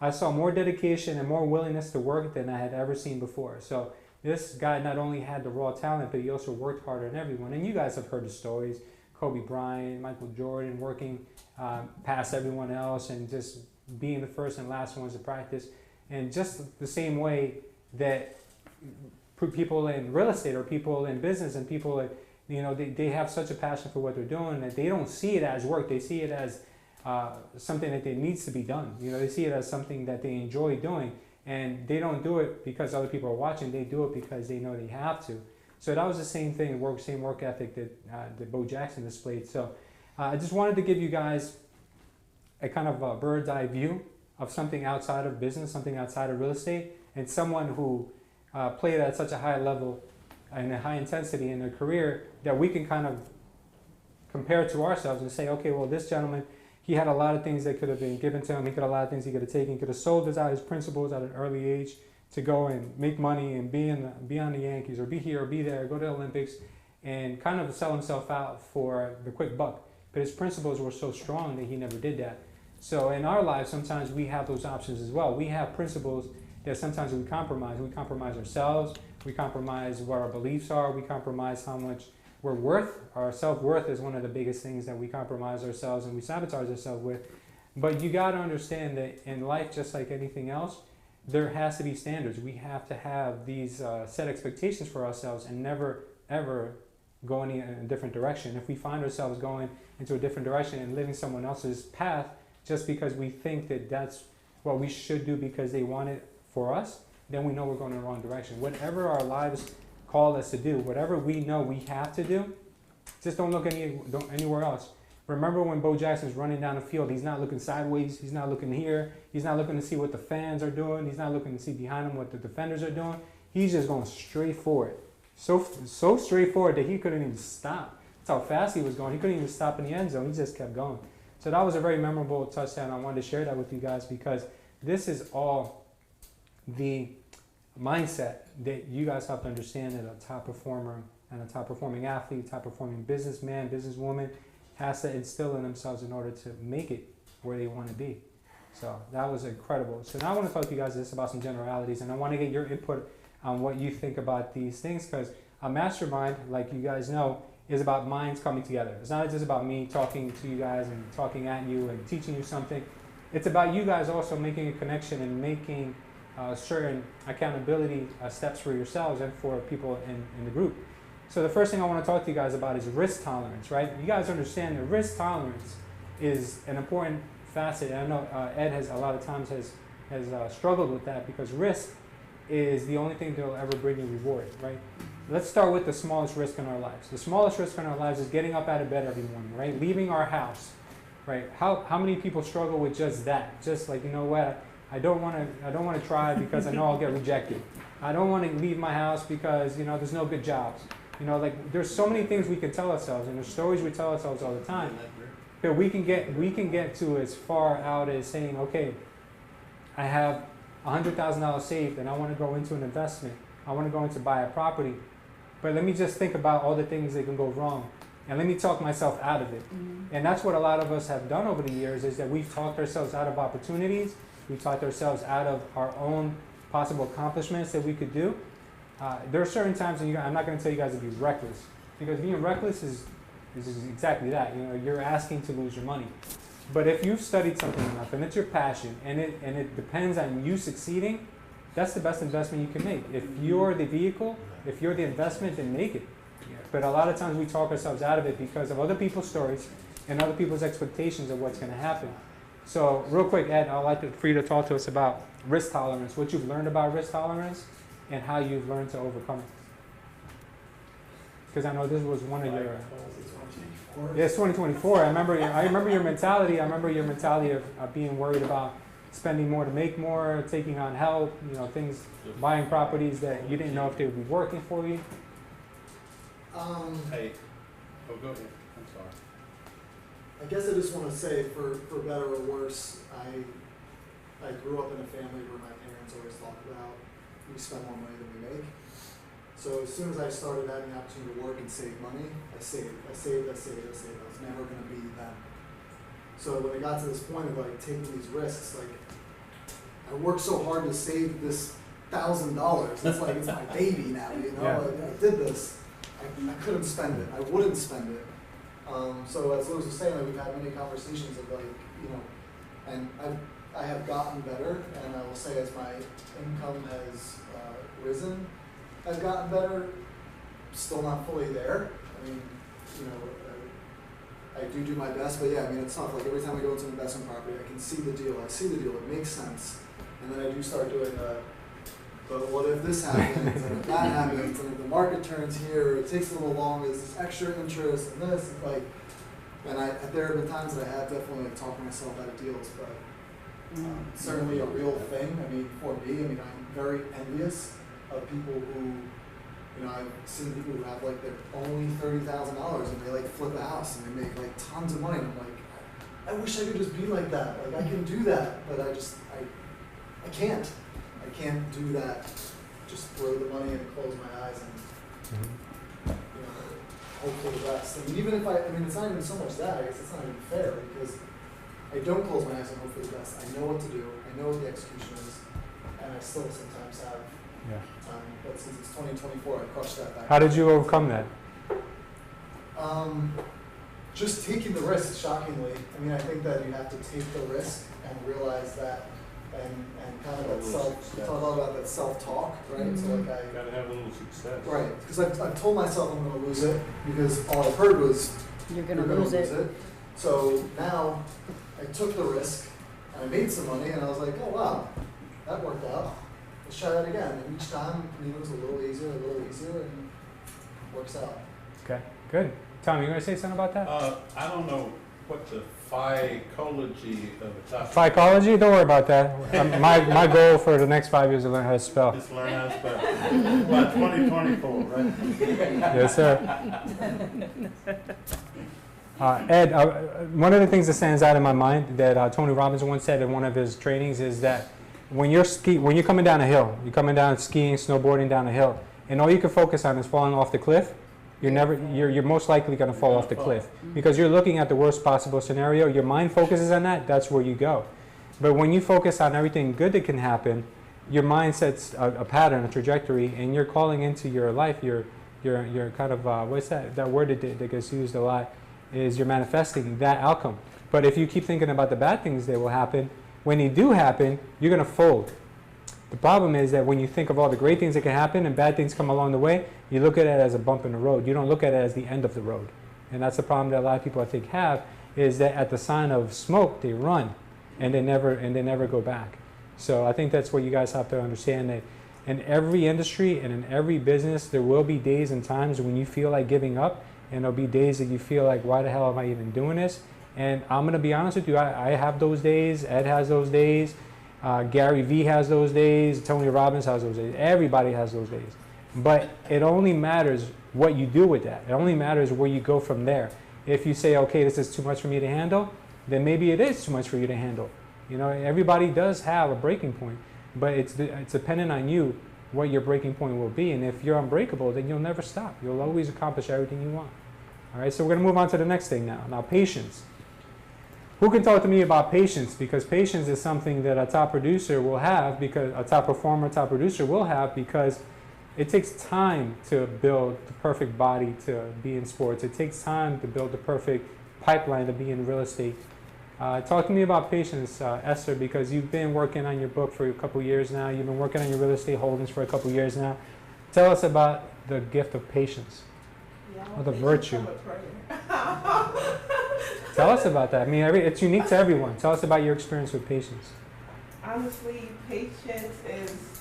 I saw more dedication and more willingness to work than I had ever seen before. So this guy not only had the raw talent, but he also worked harder than everyone. And you guys have heard the stories. Kobe Bryant, Michael Jordan working past everyone else and just being the first and last ones to practice. And just the same way that people in real estate or people in business and people that, you know, they have such a passion for what they're doing that they don't see it as work. They see it as something that needs to be done. You know, they see it as something that they enjoy doing. And they don't do it because other people are watching. They do it because they know they have to. So that was the same thing, same work ethic that Bo Jackson displayed. So I just wanted to give you guys a kind of a bird's eye view of something outside of business, something outside of real estate, and someone who played at such a high level and a high intensity in their career that we can kind of compare to ourselves and say, okay, well, this gentleman, he had a lot of things that could have been given to him. He could have a lot of things he could have taken. He could have sold his principles at an early age to go and make money and be on the Yankees or be here or be there, go to the Olympics, and kind of sell himself out for the quick buck. But his principles were so strong that he never did that. So in our lives, sometimes we have those options as well. We have principles that sometimes we compromise. We compromise ourselves. We compromise what our beliefs are. We compromise how much we're worth. Our self-worth is one of the biggest things that we compromise ourselves and we sabotage ourselves with. But you got to understand that in life, just like anything else, there has to be standards. We have to have these set expectations for ourselves and never, ever go in a different direction. If we find ourselves going into a different direction and living someone else's path just because we think that that's what we should do because they want it for us, then we know we're going in the wrong direction. Whatever our lives call us to do, whatever we know we have to do, just don't look anywhere else. Remember when Bo Jackson's running down the field, he's not looking sideways, he's not looking here, he's not looking to see what the fans are doing, he's not looking to see behind him what the defenders are doing. He's just going straight forward. So straightforward that he couldn't even stop. That's how fast he was going. He couldn't even stop in the end zone. He just kept going. So that was a very memorable touchdown. I wanted to share that with you guys because this is all the mindset that you guys have to understand that a top performer and a top performing athlete, top performing businessman, businesswoman has to instill in themselves in order to make it where they want to be. So that was incredible. So now I want to talk to you guys just about some generalities, and I want to get your input on what you think about these things, because a mastermind, like you guys know, is about minds coming together. It's not just about me talking to you guys and talking at you and teaching you something. It's about you guys also making a connection and making certain accountability steps for yourselves and for people in the group. So the first thing I want to talk to you guys about is risk tolerance, right? You guys understand that risk tolerance is an important facet. And I know Ed has a lot of times has struggled with that because risk is the only thing that will ever bring you reward, right? Let's start with the smallest risk in our lives. The smallest risk in our lives is getting up out of bed every morning, right? Leaving our house, right? How many people struggle with just that? Just like, you know what? I don't want to try because I know I'll get rejected. I don't want to leave my house because, you know, there's no good jobs. You know, like there's so many things we can tell ourselves, and there's stories we tell ourselves all the time. But we can get to as far out as saying, okay, I have $100,000 saved and I want to go into an investment. I want to go into buy a property. But let me just think about all the things that can go wrong. And let me talk myself out of it. Mm-hmm. And that's what a lot of us have done over the years, is that we've talked ourselves out of opportunities. We've talked ourselves out of our own possible accomplishments that we could do. there are certain times when I'm not going to tell you guys to be reckless, because being reckless is exactly that. You know, you're asking to lose your money. But if you've studied something enough and it's your passion and it depends on you succeeding, that's the best investment you can make. If you're the vehicle, if you're the investment, then make it. But a lot of times we talk ourselves out of it because of other people's stories and other people's expectations of what's going to happen. So real quick, Ed, I'd like for you to talk to us about risk tolerance, what you've learned about risk tolerance, and how you've learned to overcome it. Because I know this was one of your... Yeah, it's 2024. I remember your mentality. I remember your mentality of being worried about spending more to make more, taking on help, you know, things, buying properties that you didn't know if they would be working for you. Hey, go ahead. I'm sorry. I guess I just want to say, for better or worse, I grew up in a family where my parents always talked about we spend more money than we make. So as soon as I started having the opportunity to work and save money, I saved. I was never going to be them. So when I got to this point of like taking these risks, like I worked so hard to save this $1,000. It's like it's my baby now, you know. Yeah. I did this. I couldn't spend it. I wouldn't spend it. So as Lewis was saying, like, we've had many conversations of like, you know, and I have gotten better, and I will say as my income has risen, I've gotten better. Still not fully there. I mean, you know, I do my best, but yeah, I mean, it's tough. Like every time I go into an investment property, I can see the deal. I see the deal. It makes sense, and then I do start doing but what if this happens, and if that happens, and if the market turns here, it takes a little longer, there's this extra interest, and this, and like, and there have been times that I have definitely like talked myself out of deals, but certainly a real thing. I mean, for me, I mean, I'm very envious of people who, you know, I've seen people who have like they're only $30,000 and they like flip a house and they make like tons of money. And I'm like, I wish I could just be like that. Like I can do that, but I can't. I can't do that. Just throw the money and close my eyes and you know, hope for the best. I mean, even if I mean, it's not even so much that. I guess it's not even fair because I don't close my eyes and hope for the best. I know what to do. I know what the execution is, and I still sometimes have. Yeah. But since it's 2024, I crushed that back. How did you overcome that? Just taking the risk, shockingly. I mean, I think that you have to take the risk and realize that, and kind of that we talk a lot about that self-talk, right? Mm-hmm. So like I gotta have a little success. Right, because I've told myself I'm going to lose it because all I've heard was you're going to lose it. So now I took the risk and I made some money and I was like, oh wow, that worked out. Let's try that again. And each time, it was a little easier, and it works out. Okay, good. Tom, you going to say something about that? I don't know what the psychology of a topic. Psychology? Don't worry about that. My goal for the next 5 years is to learn how to spell. Just learn how to spell. By 2024, right? Yes, sir. Ed, one of the things that stands out in my mind that Tony Robbins once said in one of his trainings is that when you're coming down a hill, you're coming down skiing, snowboarding down a hill, and all you can focus on is falling off the cliff, you're most likely going to fall off the cliff because you're looking at the worst possible scenario. Your mind focuses on that. That's where you go. But when you focus on everything good that can happen, your mind sets a pattern, a trajectory, and you're calling into your life. You're kind of what's that word that gets used a lot is you're manifesting that outcome. But if you keep thinking about the bad things that will happen, when they do happen, you're going to fold. The problem is that when you think of all the great things that can happen and bad things come along the way, you look at it as a bump in the road. You don't look at it as the end of the road. And that's the problem that a lot of people I think have, is that at the sign of smoke, they run and they never go back. So I think that's what you guys have to understand, that in every industry and in every business, there will be days and times when you feel like giving up, and there'll be days that you feel like, why the hell am I even doing this? And I'm going to be honest with you, I have those days, Ed has those days, Gary Vee has those days, Tony Robbins has those days, everybody has those days. But it only matters what you do with that. It only matters where you go from there. If you say, okay, this is too much for me to handle, then maybe it is too much for you to handle. You know, everybody does have a breaking point, but it's dependent on you what your breaking point will be. And if you're unbreakable, then you'll never stop. You'll always accomplish everything you want. All right, so we're going to move on to the next thing now. Now, patience. Who can talk to me about patience? Because patience is something that a top producer will have, because a top performer, top producer will have, because it takes time to build the perfect body to be in sports. It takes time to build the perfect pipeline to be in real estate. Talk to me about patience, Esther, because you've been working on your book for a couple years now. You've been working on your real estate holdings for a couple years now. Tell us about the gift of patience, or the virtue. Tell us about that. I mean, it's unique to everyone. Tell us about your experience with patience. Honestly, patience is,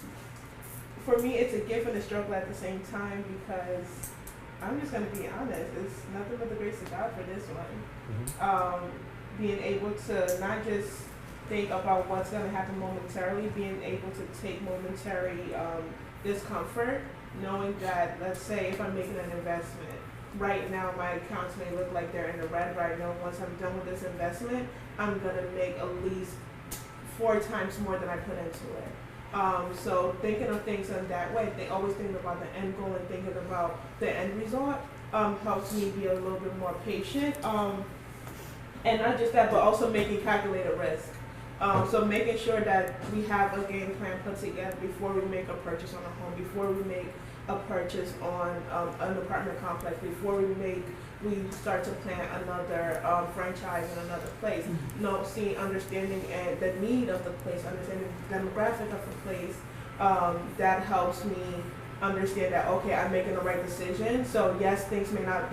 for me, it's a gift and a struggle at the same time, because I'm just going to be honest, it's nothing but the grace of God for this one. Being able to not just think about what's going to happen momentarily, being able to take momentary discomfort, knowing that, let's say, if I'm making an investment, right now my accounts may look like they're in the red, but I know once I'm done with this investment, I'm going to make at least 4 times more than I put into it. So thinking of things in that way, they always think about the end goal and thinking about the end result helps me be a little bit more patient. And not just that, but also making calculated risk. So making sure that we have a game plan put together before we make a purchase on a home, before we make a purchase on an apartment complex, before we start to plan another franchise in another place. Understanding and the need of the place, understanding the demographic of the place, that helps me understand that, okay, I'm making the right decision. So yes, things may not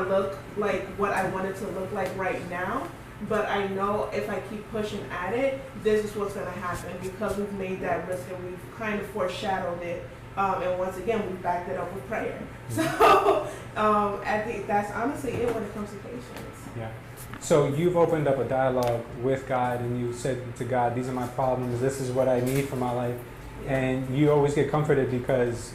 look like what I want it to look like right now, but I know if I keep pushing at it, this is what's going to happen, because we've made that risk and we've kind of foreshadowed it. And once again, we backed it up with prayer. So I think that's honestly it when it comes to patience. Yeah. So you've opened up a dialogue with God, and you said to God, these are my problems, this is what I need for my life. Yeah. And you always get comforted because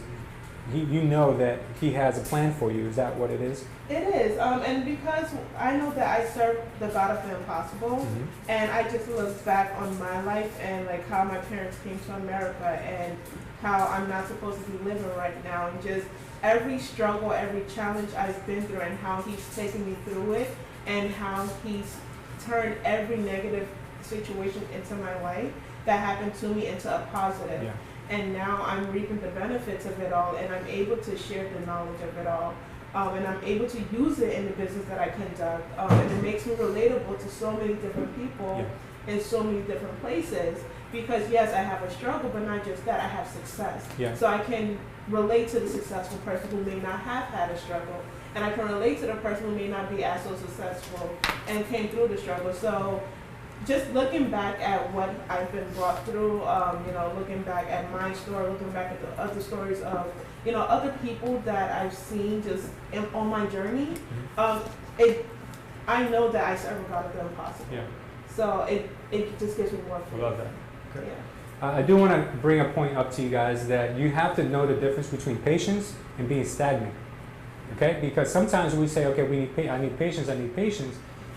you know that He has a plan for you. Is that what it is? It is. And because I know that I serve the God of the impossible, and I just look back on my life and like how my parents came to America and how I'm not supposed to be living right now, and just every struggle, every challenge I've been through, and how He's taken me through it, and how He's turned every negative situation into my life that happened to me into a positive. Yeah. And now I'm reaping the benefits of it all, and I'm able to share the knowledge of it all. And I'm able to use it in the business that I conduct. And it makes me relatable to so many different people in so many different places. Because yes, I have a struggle, but not just that, I have success. Yeah. So I can relate to the successful person who may not have had a struggle. And I can relate to the person who may not be as so successful and came through the struggle. So just looking back at what I've been brought through, looking back at my story, looking back at the other stories of, other people that I've seen just on my journey, I know that I serve a God of the impossible. Yeah. So it just gives me more faith. I love that. Okay. Yeah. I do want to bring a point up to you guys that you have to know the difference between patience and being stagnant. Okay? Because sometimes we say, okay, I need patience,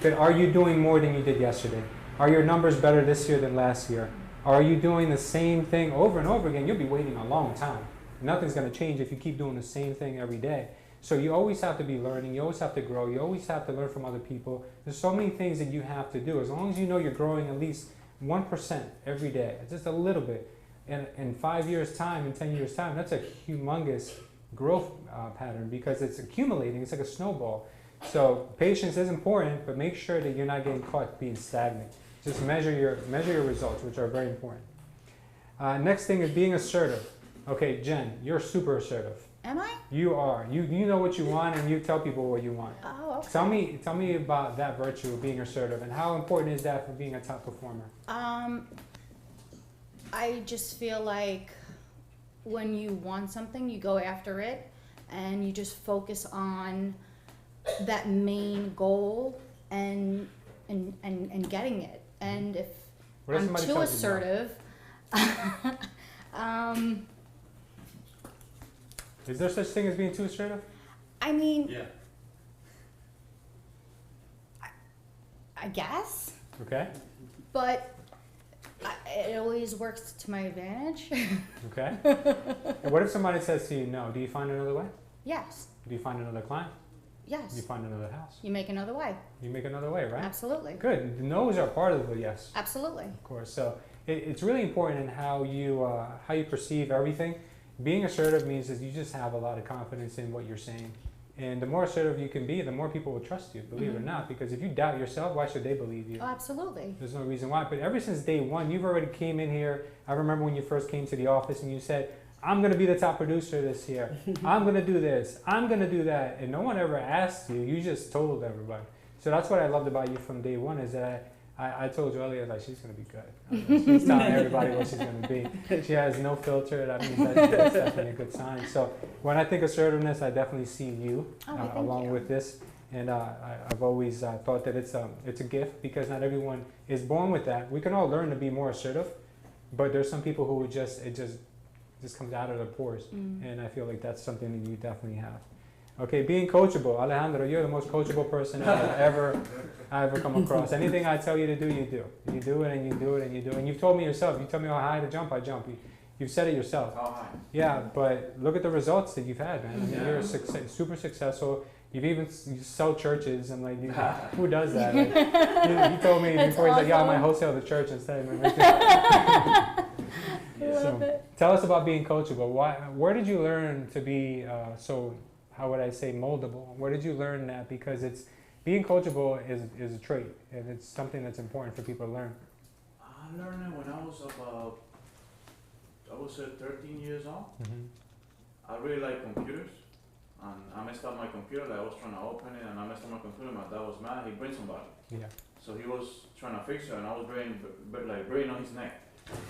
but are you doing more than you did yesterday? Are your numbers better this year than last year? Are you doing the same thing over and over again? You'll be waiting a long time. Nothing's going to change if you keep doing the same thing every day. So you always have to be learning. You always have to grow. You always have to learn from other people. There's so many things that you have to do. As long as you know you're growing at least 1% every day, just a little bit. And in 5 years' time, in 10 years' time, that's a humongous growth pattern, because it's accumulating. It's like a snowball. So patience is important, but make sure that you're not getting caught being stagnant. Just measure your results, which are very important. Next thing is being assertive. Okay, Jen, you're super assertive. Am I? You are. You know what you want, and you tell people what you want. Oh, okay. Tell me about that virtue of being assertive, and how important is that for being a top performer? I just feel like when you want something, you go after it, and you just focus on that main goal and getting it. And if I'm too assertive, is there such thing as being too assertive? I mean, Yeah. I guess. Okay. But it always works to my advantage. Okay. And what if somebody says to you, no? Do you find another way? Yes. Do you find another client? Yes. Do you find another house? You make another way. You make another way, right? Absolutely. Good. The no's are part of the yes. Absolutely. Of course. So it's really important in how you perceive everything. Being assertive means that you just have a lot of confidence in what you're saying. And the more assertive you can be, the more people will trust you, believe it or not. Because if you doubt yourself, why should they believe you? Oh, absolutely. There's no reason why. But ever since day one, you've already came in here. I remember when you first came to the office and you said, I'm going to be the top producer this year. I'm going to do this. I'm going to do that. And no one ever asked you. You just told everybody. So that's what I loved about you from day one is that I told you earlier, like, she's going to be good. She's telling everybody what she's going to be. She has no filter. That means that's definitely a good sign. So when I think assertiveness, I definitely see you along with this. And I've always thought that it's a gift because not everyone is born with that. We can all learn to be more assertive, but there's some people who it just comes out of their pores. And I feel like that's something that you definitely have. Okay, being coachable. Alejandro, you're the most coachable person I've ever come across. Anything I tell you to do, you do. You do it and you do it and you do it. And you've told me yourself. You tell me how high to jump, I jump. You've said it yourself. How high? Yeah, but look at the results that you've had, man. I mean, you're super successful. You sell churches. I'm like, who does that? Like, he told me before, he's like, yeah, I might wholesale the church instead. So, tell us about being coachable. Where did you learn to be how would I say moldable? Where did you learn that? Because being coachable is a trait, and it's something that's important for people to learn. I learned it when I was about, 13 years old. I really like computers, and I messed up my computer. Like I was trying to open it, and I messed up my computer. My dad was mad. He bring somebody. Yeah. So he was trying to fix it, and I was breathing on his neck.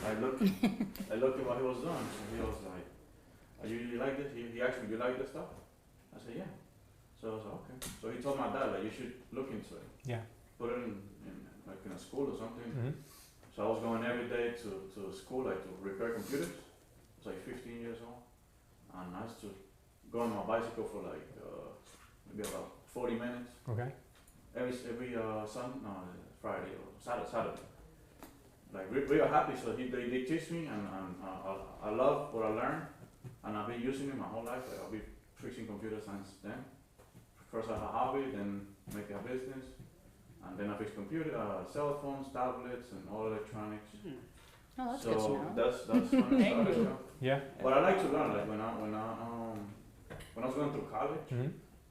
I looked at what he was doing. So he was like, "You like this?" He asked me, "You like this stuff?" I said, "Yeah." So I was like, "Okay." So he told my dad, like, "You should look into it. Yeah. Put it in a school or something." So I was going every day to school, like to repair computers. I was like 15 years old, and I used to go on my bicycle for like maybe about 40 minutes. Okay. Every Friday or Saturday. Like real happy. So they teach me, and I love what I learned, and I've been using it my whole life. Like I'll be fixing computers since then. First I had a hobby, then make it a business, and then I fix cell phones, tablets, and all electronics. Oh, that's so good to know. that's when it started. Yeah. But I like to learn. Like when I was going through college,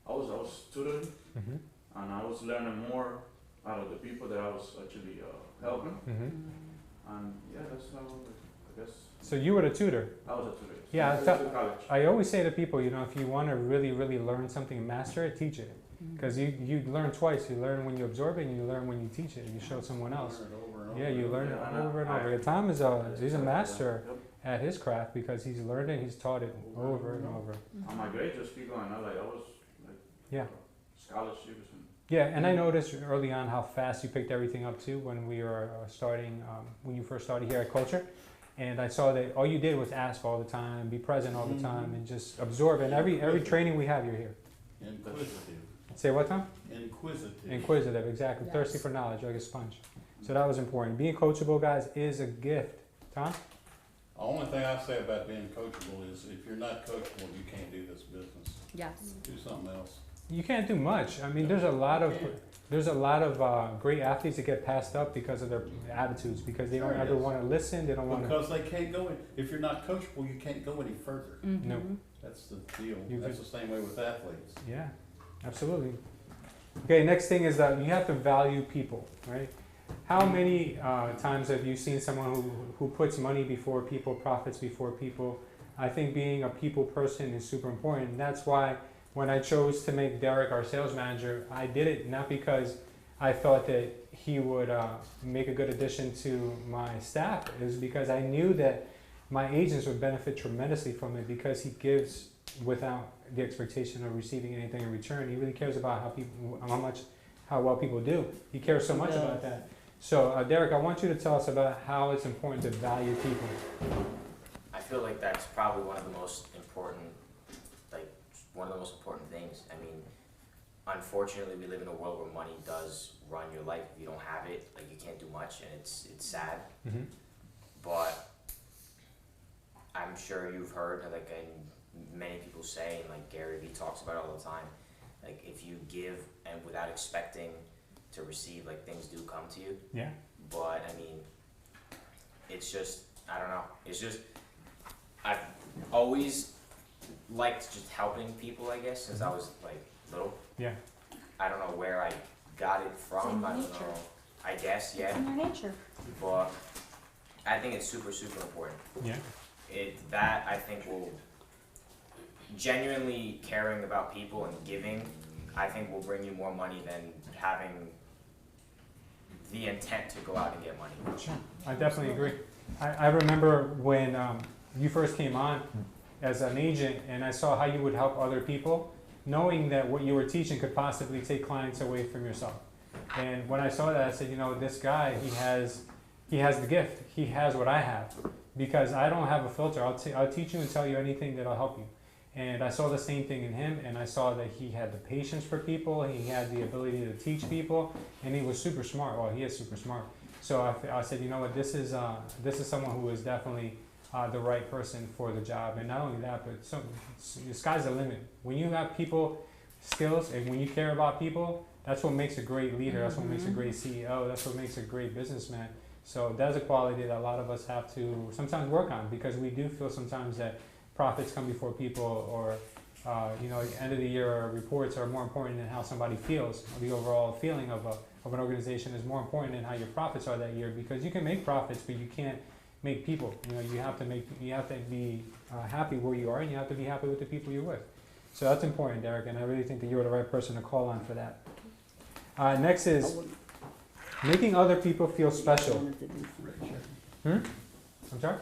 I was tutoring, and I was learning more out of the people that I was actually helping. And yeah, that's how I guess. So you were a tutor. I was a tutor. Yeah, college. I always say to people, if you want to really, really learn something and master it, teach it. Because you learn twice. You learn when you absorb it, and you learn when you teach it, and you show someone else. Yeah, you learn it over and over. Tom he's a master at his craft because he's learned it, he's taught it over and over. And my grades just keep going. I was like scholarships and. Yeah, and I noticed early on how fast you picked everything up too when we were starting, when you first started here at Culture. And I saw that all you did was ask all the time, be present all the time, and just absorb. And every training we have, you're here. Inquisitive. Say what, Tom? Inquisitive. Inquisitive, exactly. Yes. Thirsty for knowledge, like a sponge. So that was important. Being coachable, guys, is a gift. Tom? The only thing I say about being coachable is if you're not coachable, you can't do this business. Yes. Do something else. You can't do much. I mean, there's a lot of great athletes that get passed up because of their attitudes, because they don't ever want to listen. They don't want to. Because they can't go in. If you're not coachable, you can't go any further. No. That's the deal. That's the same way with athletes. Yeah, absolutely. Okay, next thing is that you have to value people, right? How many times have you seen someone who puts money before people, profits before people? I think being a people person is super important. And that's why when I chose to make Derek our sales manager, I did it not because I thought that he would make a good addition to my staff. It was because I knew that my agents would benefit tremendously from it because he gives without the expectation of receiving anything in return. He really cares about how well people do. He cares so much about that. So Derek, I want you to tell us about how it's important to value people. I feel like that's probably one of the most important things. I mean, unfortunately, we live in a world where money does run your life. If you don't have it, like, you can't do much, and it's sad. But I'm sure you've heard, like, and many people say, and like Gary Vee talks about it all the time, like, if you give and without expecting to receive, like, things do come to you. Yeah. But I mean, it's just, I don't know, it's just, I've always liked just helping people, I guess, since I was like little. Yeah. I don't know where I got it from, I don't know, I guess, yeah. In your nature. But I think it's super, super important. Yeah. That I think will, genuinely caring about people and giving, I think will bring you more money than having the intent to go out and get money. Sure. I definitely agree. I remember when you first came on as an agent and I saw how you would help other people, knowing that what you were teaching could possibly take clients away from yourself. And when I saw that, I said, you know, this guy, he has the gift. He has what I have. Because I don't have a filter. I'll teach you and tell you anything that'll help you. And I saw the same thing in him, and I saw that he had the patience for people, he had the ability to teach people, and he was super smart. Well, he is super smart. So I said, you know what, this is someone who is definitely the right person for the job. And not only that, but the sky's the limit. When you have people skills and when you care about people, that's what makes a great leader. That's what makes a great CEO. That's what makes a great businessman. So that's a quality that a lot of us have to sometimes work on, because we do feel sometimes that profits come before people, or you know, end of the year reports are more important than how somebody feels. The overall feeling of an organization is more important than how your profits are that year, because you can make profits, but you can't make people. You know, you have to be happy where you are, and you have to be happy with the people you're with. So that's important, Derek, and I really think that you're the right person to call on for that. Next is making other people feel special. I'm sorry?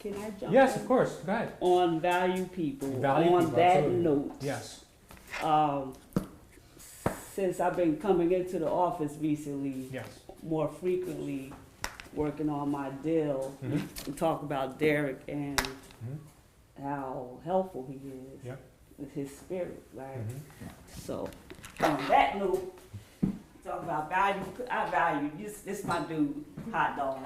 Can I jump Yes, in? of course. Go ahead. On value people. Value on people, that absolutely. note. Yes. Since I've been coming into the office recently, Yes. more frequently, working on my deal, we talk about Derek and how helpful he is Yep. with his spirit, right? So on that note, talk about value. I value this my dude, hot dog.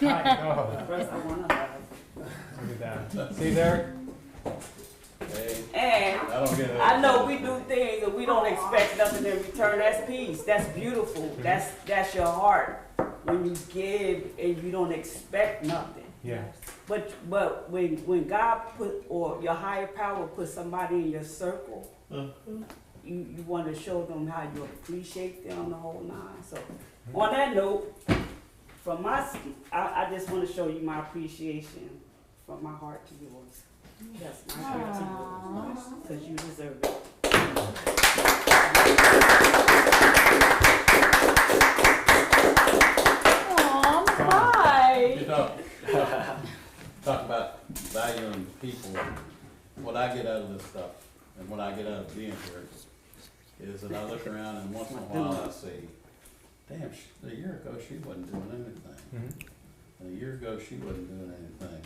Hot dog. First I want to have. Look at that. See, Derek? Hey, And I don't get it. I know we do things and we don't expect nothing in return. That's peace. That's beautiful. That's your heart when you give and you don't expect nothing. Yeah. But when God put, or your higher power put somebody in your circle, you want to show them how you appreciate them, the whole nine. So on that note, from I just want to show you my appreciation from my heart to yours. That's my heart to yours, because you deserve it. Aw, You talk about valuing people. What I get out of this stuff, and what I get out of being here, is that I look around and once in a while I say, damn, a year ago she wasn't doing anything. And a year ago she wasn't doing anything.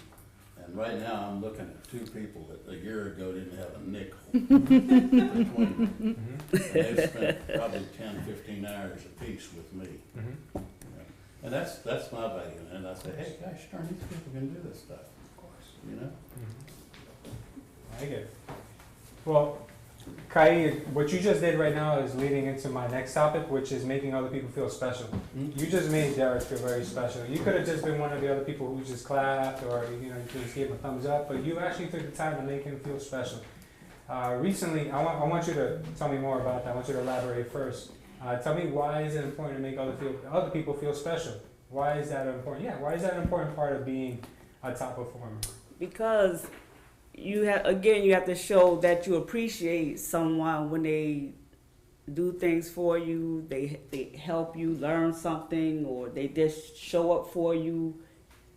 And right now I'm looking at two people that a year ago didn't have a nickel between them. And they've spent probably 10, 15 hours apiece with me. And that's my value. And I say, hey, gosh darn, these people can do this stuff. Of course. You know? I get it. Well, Kai, what you just did right now is leading into my next topic, which is making other people feel special. You just made Derek feel very special. You could have just been one of the other people who just clapped, or you just gave him a thumbs up, but you actually took the time to make him feel special. Recently, I want you to tell me more about that. I want you to elaborate first. Tell me, why is it important to make other people feel special? Why is that important? Yeah, why is that an important part of being a top performer? Because you have to show that you appreciate someone when they do things for you, they help you learn something, or they just show up for you,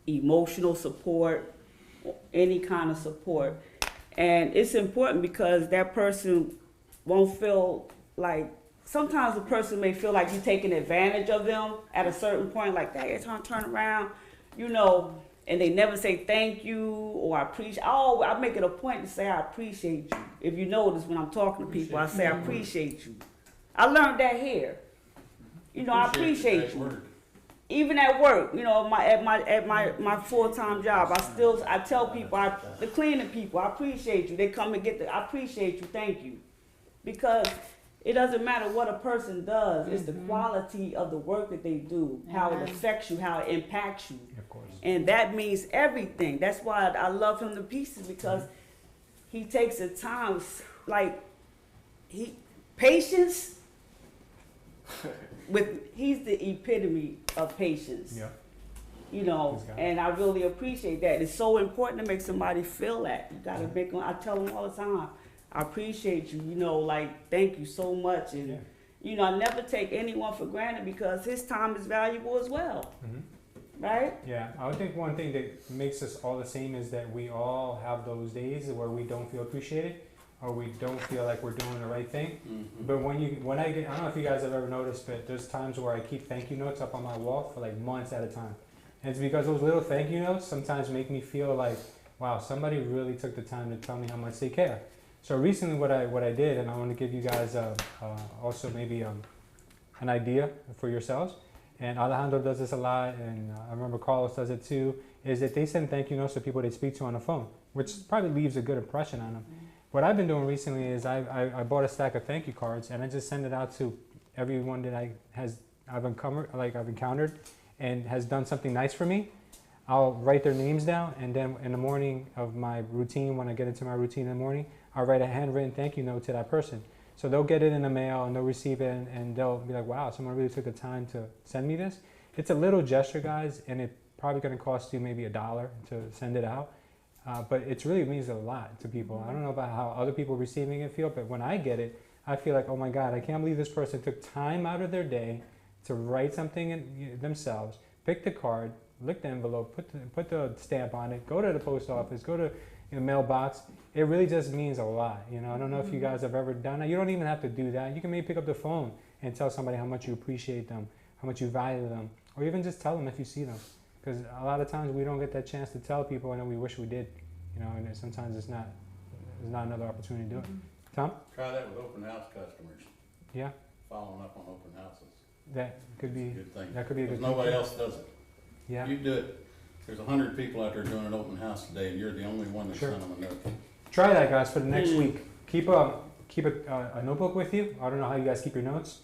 emotional support, any kind of support. And it's important because that person won't feel like, sometimes the person may feel like you're taking advantage of them at a certain point, like that, every time I turn around, and they never say thank you or I appreciate. Oh, I make it a point to say I appreciate you. If you notice when I'm talking to people, I say I appreciate you. I learned that here. I appreciate you. Even at work, at my full-time job, I tell people, the cleaning people, I appreciate you. They come and I appreciate you, thank you. Because it doesn't matter what a person does, it's the quality of the work that they do, how it affects you, how it impacts you. Of course. And that means everything. That's why I love him to pieces, because he takes the time, like, patience he's the epitome of patience. Yeah. You know, This guy. and I really appreciate that. It's so important to make somebody feel that. You gotta make them, I tell them all the time, I appreciate you, you know, like, thank you so much. And, Yeah. you know, I never take anyone for granted because his time is valuable as well, right? Yeah, I would think one thing that makes us all the same is that we all have those days where we don't feel appreciated or we don't feel like we're doing the right thing. But when I don't know if you guys have ever noticed, but there's times where I keep thank you notes up on my wall for like months at a time. And it's because those little thank you notes sometimes make me feel like, wow, somebody really took the time to tell me how much they care. So recently what I did, and I want to give you guys also maybe an idea for yourselves, and Alejandro does this a lot, and I remember Carlos does it too, is that they send thank you notes to people they speak to on the phone, which probably leaves a good impression on them. What I've been doing recently is I bought a stack of thank you cards, and I just send it out to everyone that I've encountered and has done something nice for me. I'll write their names down, and then in the morning of my routine, when I get into my routine in the morning, I'll write a handwritten thank you note to that person. So they'll get it in the mail and they'll receive it, and they'll be like, wow, someone really took the time to send me this. It's a little gesture, guys, and it's probably going to cost you maybe $1 to send it out. But it really means a lot to people. I don't know about how other people receiving it feel, but when I get it, I feel like, oh my God, I can't believe this person took time out of their day to write something in themselves, pick the card, lick the envelope, put the stamp on it, go to the post office, go to the mailbox. It really just means a lot. You know, I don't know if you guys have ever done that. You don't even have to do that. You can maybe pick up the phone and tell somebody how much you appreciate them, how much you value them, or even just tell them if you see them. Because a lot of times we don't get that chance to tell people, and we wish we did. You know, and sometimes there's not another opportunity to do it. Tom? Try that with open house customers, Yeah, following up on open houses. that could be. Good thing. That could be a good Because nobody thing. else does it. Yeah. You do it. There's 100 people out there doing an open house today, and you're the only one that Sure. sent them a note. Try that, guys, for the next week. Keep a notebook with you. I don't know how you guys keep your notes.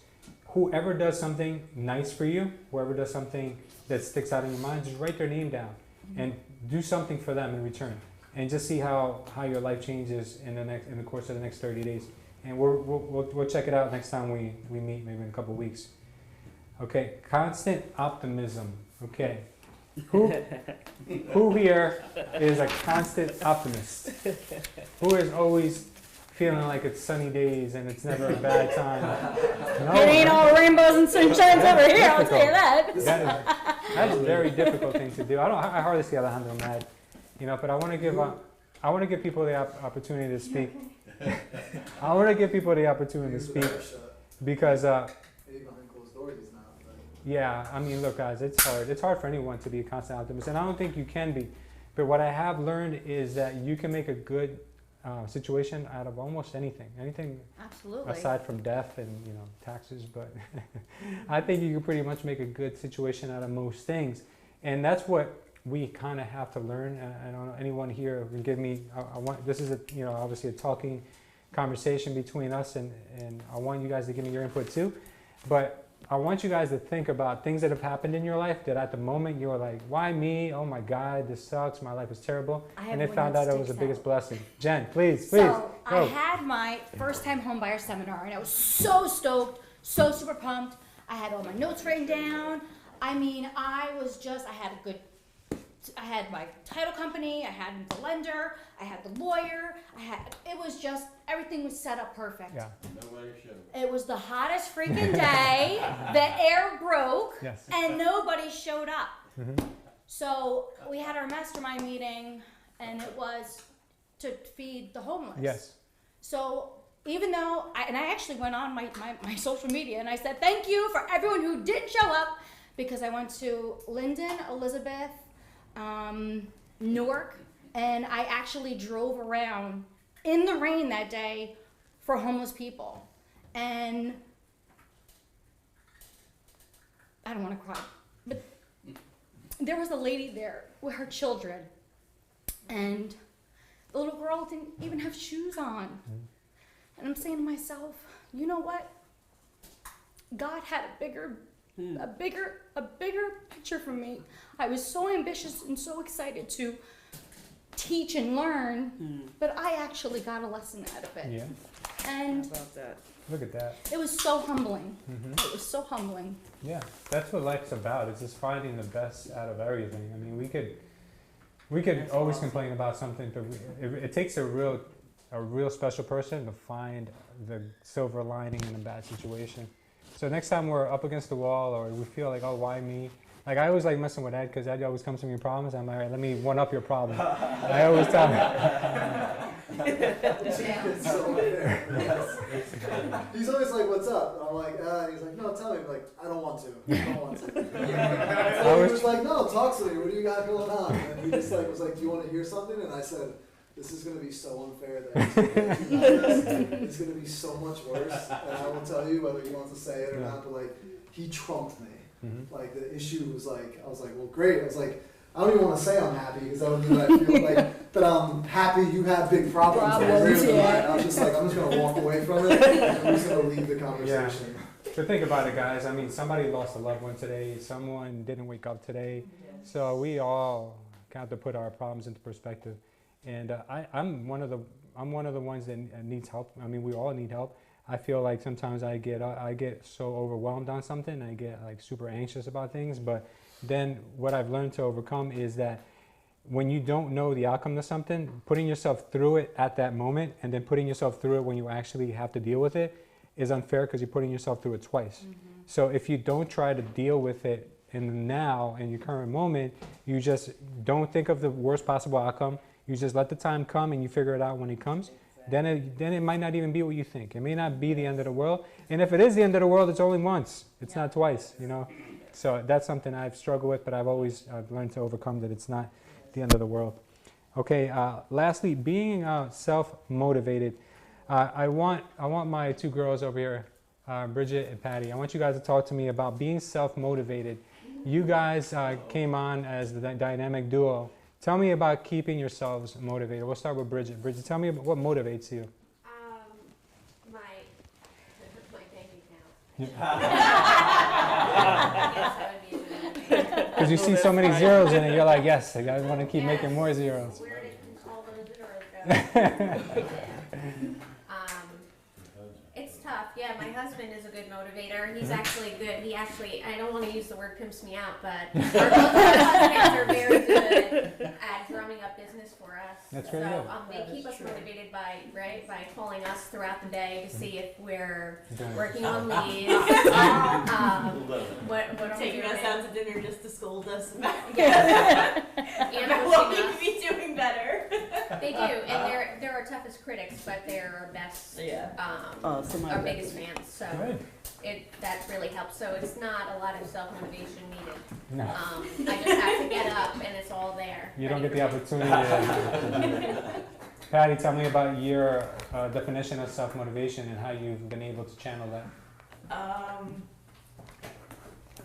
Whoever does something nice for you, whoever does something that sticks out in your mind, just write their name down and do something for them in return, and just see how your life changes in the course of the next 30 days. And we'll check it out next time we meet, maybe in a couple weeks. Okay, constant optimism. Okay. Who here is a constant optimist? Who is always feeling like it's sunny days and it's never a bad time? No, It ain't all rainbows and sunshines over here, I'll tell you that. That's a very difficult thing to do. I hardly see Alejandro mad, you know. But I want to give people the opportunity to speak. I want to give people the opportunity to speak because. Maybe behind closed doors he's not. But Yeah, I mean, look, guys, it's hard. It's hard for anyone to be a constant optimist, and I don't think you can be. But what I have learned is that you can make a good situation out of almost anything. Absolutely. Aside from death and taxes, but I think you can pretty much make a good situation out of most things, and that's what we kind of have to learn. I don't know anyone here can give me. I want this is obviously a talking conversation between us, and I want you guys to give me your input too, but. I want you guys to think about things that have happened in your life that at the moment you were like, why me? Oh my God, this sucks. My life is terrible. And they found out it was the biggest blessing. Jen, please. So I go. had my first time home buyer seminar and I was so stoked, so super pumped. I had all my notes written down. I mean, I had my title company, I had the lender, I had the lawyer, everything was set up perfect. Yeah. Nobody showed. It was the hottest freaking day. The air broke, Yes. and nobody showed up. Mm-hmm. So we had our mastermind meeting, and it was to feed the homeless. Yes. So even though I actually went on my social media and I said thank you for everyone who did show up, because I went to Linden, Elizabeth, Newark, and I actually drove around in the rain that day for homeless people. And I don't want to cry, but there was a lady there with her children, and the little girl didn't even have shoes on. And I'm saying to myself, you know what? God had a bigger a bigger picture for me. I was so ambitious and so excited to teach and learn, but I actually got a lesson out of it. Yeah. And How about that? Look at that. it was so humbling. Hmm. It was so humbling. Yeah, that's what life's about. It's just finding the best out of everything. I mean, we could That's always awesome. complain about something, but it takes a real special person to find the silver lining in a bad situation. So next time we're up against the wall or we feel like, oh, why me? Like I always like messing with Ed because Ed always comes to me with problems. I'm like, all right, let me one up your problem. I always tell him. It's so unfair. He's always like, "What's up?" And I'm like, and he's like, "No, tell me." I'm like, "I don't want to. I don't want to." And he was like, "No, talk to me. What do you got going on?" And he just like was like, "Do you want to hear something?" And I said, "This is going to be so unfair that it's going to be so much worse." And I will tell you whether he wants to say it or not, but like, he trumped me. Mm-hmm. Like the issue was like, I was like, "Well, great." I was like, I don't even want to say I'm happy because that would mean that I feel like that I'm happy you have big problems. Yeah. I was just like, I'm just going to walk away from it and I'm just going to leave the conversation. But think about it, guys. I mean, somebody lost a loved one today. Someone didn't wake up today. So we all have to put our problems into perspective. And I'm one of the ones that needs help. I mean, we all need help. I feel like sometimes I get so overwhelmed on something. I get like super anxious about things. But then what I've learned to overcome is that when you don't know the outcome of something, putting yourself through it at that moment and then putting yourself through it when you actually have to deal with it is unfair because you're putting yourself through it twice. Mm-hmm. So if you don't try to deal with it in the now, in your current moment, you just don't think of the worst possible outcome. You just let the time come and you figure it out when it comes. Then it might not even be what you think. It may not be the end of the world. And if it is the end of the world, it's only once. It's not twice, you know. So that's something I've struggled with, but I've learned to overcome that it's not the end of the world. Okay, lastly, being self-motivated. I want my two girls over here, Bridget and Patty, I want you guys to talk to me about being self-motivated. You guys came on as the dynamic duo. Tell me about keeping yourselves motivated. We'll start with Bridget. Bridget, tell me about what motivates you. My bank account. Because you see so many zeros in it, you're like, yes, I want to keep making more zeros. Where did all those zeros go? It's tough. Yeah, my husband is a good motivator. He's actually good. I don't want to use the word pimps me out, but our both of our husbands are very good at drumming up business for us. That's so very good. They keep us motivated by calling us throughout the day to see if we're working on leads. What are we Taking doing? us out to dinner just to scold us. Yeah. And what we could be doing better. They do, and they're our toughest critics, but they're our best, our biggest fans. So that really helps. So it's not a lot of self-motivation needed. No. I just have to get up, and it's all there. You don't get the opportunity to do it. Patty, tell me about your definition of self-motivation and how you've been able to channel that.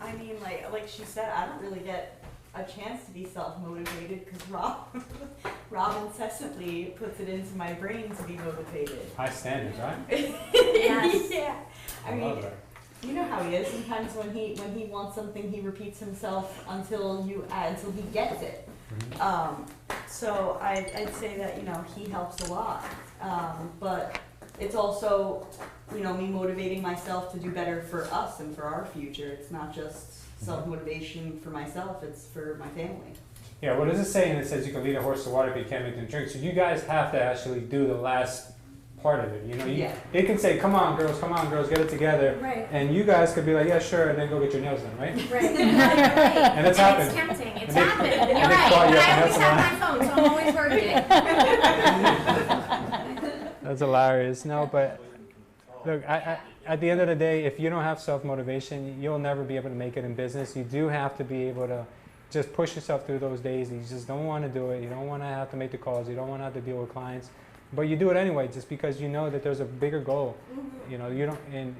I mean, like she said, I don't really get a chance to be self-motivated because Rob incessantly puts it into my brain to be motivated. High standards, right? Yes. Yeah. I love mean, that. you know how he is. Sometimes when he wants something, he repeats himself until he gets it. Mm-hmm. So I'd say that he helps a lot. But it's also me motivating myself to do better for us and for our future. It's not just self-motivation for myself, it's for my family. Yeah, what does it say? And it says you can lead a horse to water, but you can't make them drink. So you guys have to actually do the last part of it. It can say, come on girls, get it together. Right. And you guys could be like, yeah, sure, and then go get your nails done, right? Right. And it's happened. It's tempting. It's And they- happened. and You're they right. call you up I and always that's have my phone, so I'm always working. That's hilarious. No, but look, at the end of the day, if you don't have self-motivation, you'll never be able to make it in business. You do have to be able to just push yourself through those days. You just don't want to do it. You don't want to have to make the calls. You don't want to have to deal with clients. But you do it anyway just because you know that there's a bigger goal. You know, you don't, and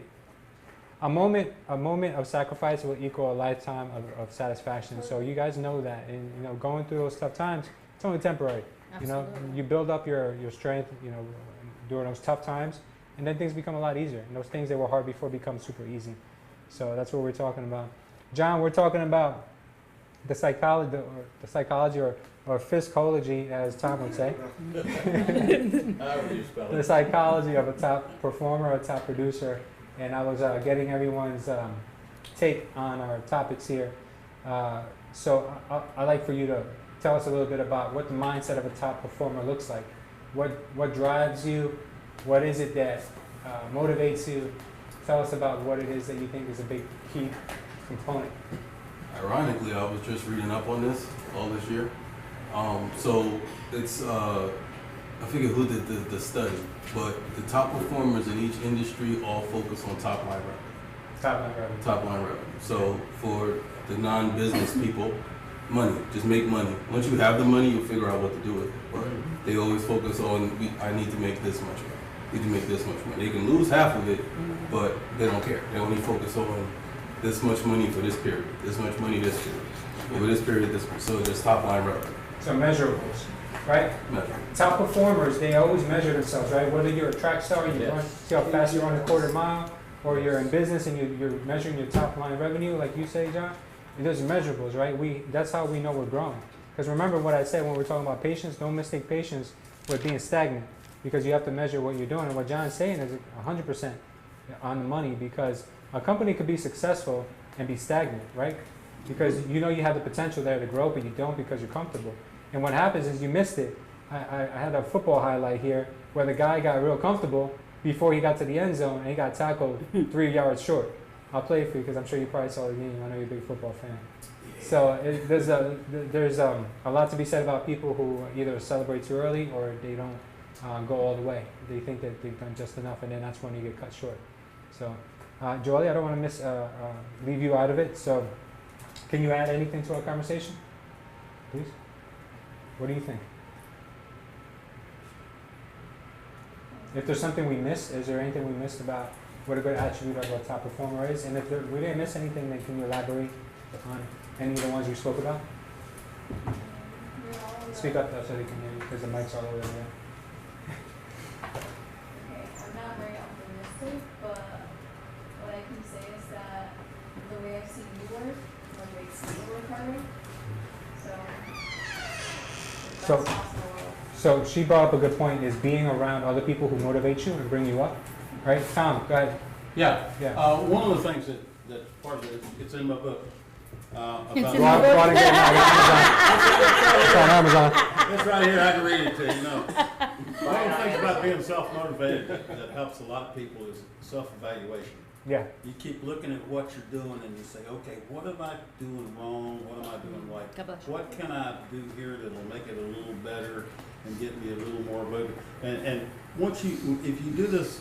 a moment of sacrifice will equal a lifetime of satisfaction. So you guys know that, and going through those tough times, it's only temporary. Absolutely. You build up your strength, during those tough times, and then things become a lot easier. And those things that were hard before become super easy. So that's what we're talking about. John, we're talking about the psychology, or physiology, as Tom would say. However you spell The it. psychology of a top performer, a top producer, and I was getting everyone's take on our topics here. So I'd like for you to tell us a little bit about what the mindset of a top performer looks like. What drives you? What is it that motivates you? Tell us about what it is that you think is a big key component. Ironically, I was just reading up on this all this year. So it's, I forget who did the study, but the top performers in each industry all focus on top line revenue. Top line revenue. Top line revenue. So for the non-business people, money, just make money. Once you have the money, you'll figure out what to do with it. But they always focus on, I need to make this much money. I need to make this much money. They can lose half of it, but they don't care. They only focus on this much money for this period, this much money this period, over this period, this period. So just top line revenue. So measurables, right? Measure. Top performers, they always measure themselves, right? Whether you're a track star, you Yes. run, see how fast you run a quarter mile, or you're in business and you're measuring your top line revenue, like you say, John. And there's measurables, right? That's how we know we're growing. Because remember what I said when we're talking about patience, don't mistake patience with being stagnant, because you have to measure what you're doing. And what John's saying is 100% on the money, because a company could be successful and be stagnant, right? Because you know you have the potential there to grow, but you don't because you're comfortable. And what happens is you missed it. I had a football highlight here where the guy got real comfortable before he got to the end zone and he got tackled 3 yards short. I'll play it for you because I'm sure you probably saw the game. I know you're a big football fan. So there's a lot to be said about people who either celebrate too early or they don't go all the way. They think that they've done just enough, and then that's when you get cut short. So, Joelle, I don't want to leave you out of it. So, can you add anything to our conversation, please? What do you think? If there's something we missed, is there anything we missed about what a good attribute of a top performer is? And if we didn't miss anything, then can you elaborate on any of the ones you spoke about? Speak up so they can hear you, because the mic's all over there. Okay, I'm not very optimistic, but what I can say is that the way I've seen you work motivates me to work harder. So, So- that's possible. So she brought up a good point, is being around other people who motivate you and bring you up, right? Tom, go ahead. Yeah. Yeah. One of the things that's part of it, it's in my book. About Go out and get it now. It's on Amazon. It's right here, I can read it to you, no. One of the things about being self-motivated that helps a lot of people is self-evaluation. Yeah. You keep looking at what you're doing and you say, okay, what am I doing wrong? What am I doing right? God bless you. What can I do here that'll make it a little better and get me a little more motivated? And once if you do this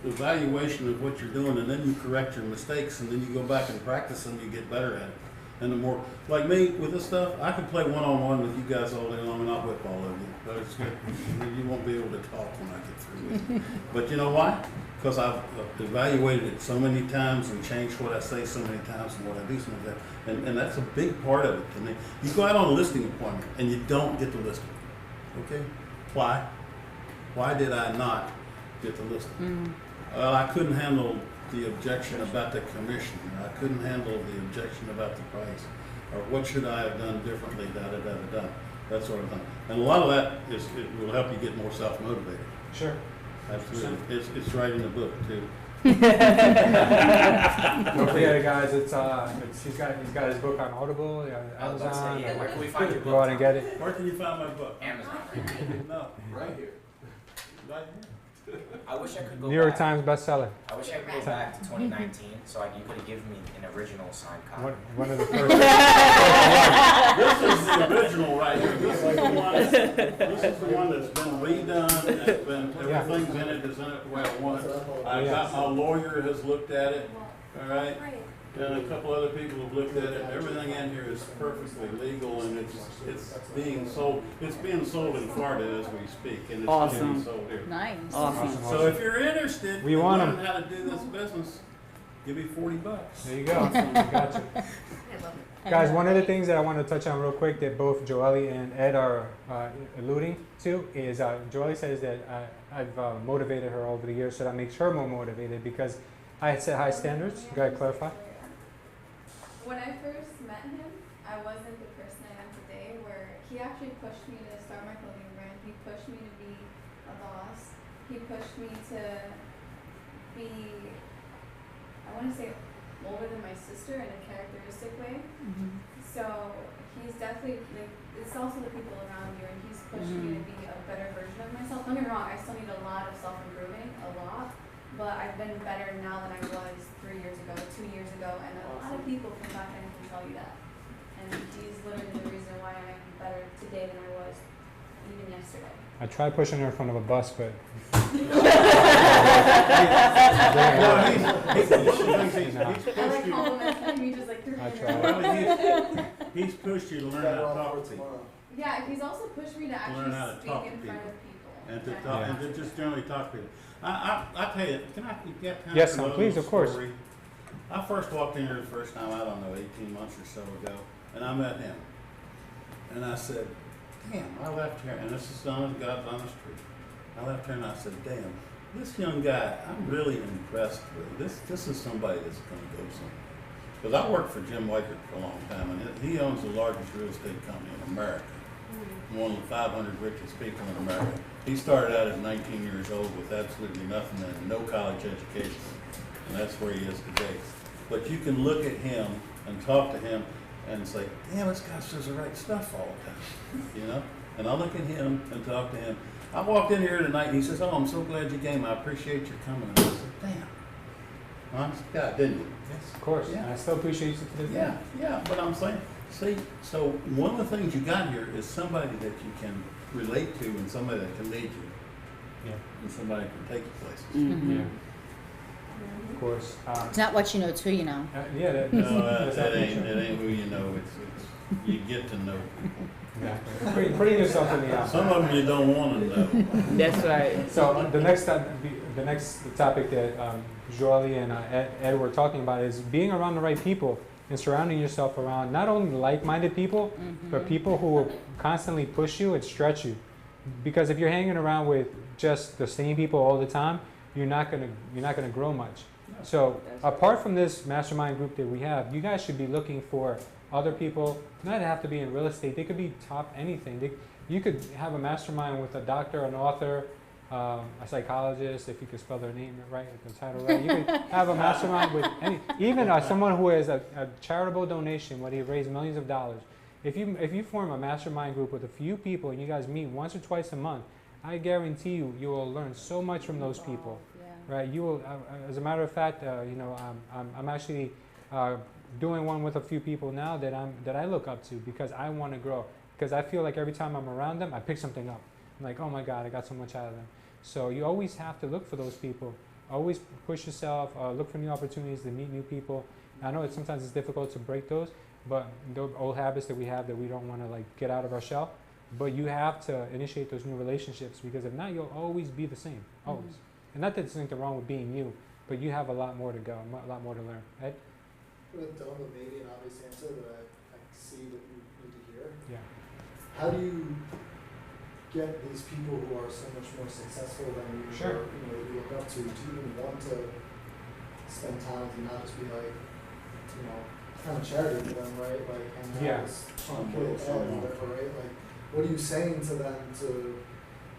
evaluation of what you're doing, and then you correct your mistakes, and then you go back and practice them, you get better at it. And the more, like me with this stuff, I can play one-on-one with you guys all day long, and I'll whip all over you. But it's good. You won't be able to talk when I get through with you. But you know why? Because I've evaluated it so many times and changed what I say so many times and what I do so many times. And that's a big part of it to me. You go out on a listing appointment and you don't get the listing. Okay? Why? Why did I not get the listing? Well, I couldn't handle the objection about the commission. Or I couldn't handle the objection about the price. Or what should I have done differently, da-da-da-da-da. That sort of thing. And a lot of that it will help you get more self-motivated. Sure. Absolutely. It's right in the book, too. Don't forget it, guys. He's got his book on Audible, Amazon. Where can we find your book? Go out and get it. Where can you find my book? Amazon. No, Right here. right here. I wish I could go New York back. Times bestseller. I wish I could go back to 2019, so you could have given me an original signed copy. One of the first. This is the original right here. This is the one that's been redone. It's been, everything's in it, is in it the way I want it. I got, my lawyer has looked at it, all right? And a couple other people have looked at it. Everything in here is perfectly legal, and it's being sold. It's being sold in Florida as we speak, and it's Awesome. being sold here. Nice. Awesome. So if you're interested We in want 'em. learning how to do this business, give me $40. There you go. Gotcha. Guys, one of the things that I want to touch on real quick that both Joelle and Ed are alluding to is Joelle says that I've motivated her over the years, so that makes her more motivated, because I set high standards. You gotta clarify. When I first met him, I wasn't the person I am today, where he actually pushed me to start my clothing brand. He pushed me to be a boss. He pushed me to be, I want to say, older than my sister in a characteristic way. So he's definitely, like, it's also the people around you, and he's pushed me to be a better version of myself. Don't get me wrong, I still need a lot of self-improving, a lot, but I've been better now than I was 3 years ago, 2 years ago, and a lot of people come back and can tell you that. And he's literally the reason why I'm better today than I was even yesterday. I tried pushing her in front of a bus, but I like compliments, and he just like threw me I in tried. there. He's pushed you to learn how to talk to people. Yeah, he's also pushed me to Learn how to actually talk speak to in front people. of people. And to Yeah. talk, and to just generally talk to people. I tell you, can I get time Yes, for a please, little of course. story? I first walked in here the first time, I don't know, 18 months or so ago, and I met him. And I said, damn, I left here, and this is God's honest truth. I left here and I said, damn, this young guy, I'm really impressed with. This is somebody that's gonna go somewhere. Because I worked for Jim Wakert for a long time, and he owns the largest real estate company in America. One of the 500 richest people in America. He started out at 19 years old with absolutely nothing and no college education. And that's where he is today. But you can look at him and talk to him and say, damn, this guy says the right stuff all the time, you know? And I look at him and talk to him. I walked in here tonight and he says, oh, I'm so glad you came. I appreciate your coming. And I said, damn. Honest God, didn't you? yes, of course. Yeah. And I still appreciate you to this day. Yeah, but I'm saying, see, so one of the things you got here is somebody that you can relate to and somebody that can lead you. Yeah. And somebody that can take you places. Yeah. Of course. It's not what you know, it's who you know. Yeah, that, No, that's that definitely ain't, true. that ain't who you know, it's, you get to know people. Exactly. Putting yourself in the Some outside. of them you don't want to know. That's right. So the next topic that Jolie and Ed were talking about is being around the right people and surrounding yourself around not only like-minded people, but people who will constantly push you and stretch you. Because if you're hanging around with just the same people all the time, you're not gonna grow much. So apart from this mastermind group that we have, you guys should be looking for other people. Not have to be in real estate. They could be top anything. You could have a mastermind with a doctor, an author, a psychologist, if you could spell their name right, the title right. You could have a mastermind with even someone who has a charitable donation where they raise millions of dollars. If you form a mastermind group with a few people and you guys meet once or twice a month, I guarantee you will learn so much from those people. Right? You will. As a matter of fact, I'm actually doing one with a few people now that I look up to because I want to grow. Because I feel like every time I'm around them, I pick something up. I'm like, oh my God, I got so much out of them. So you always have to look for those people. Always push yourself. Look for new opportunities to meet new people. I know sometimes it's difficult to break those, but those old habits that we have that we don't want to like get out of our shell. But you have to initiate those new relationships because if not, you'll always be the same. Always. And not that there's anything wrong with being you, but you have a lot more to go, a lot more to learn. Ed? With Dylan, with maybe an obvious answer that I see that you need to hear. Yeah. How do you get these people who are so much more successful than you, Sure. or, that you look up to even want to spend time with you, not just be like, kind of charity for them, right? Like, and Yeah. this Sean Kidd or whatever, right? Like, what are you saying to them to,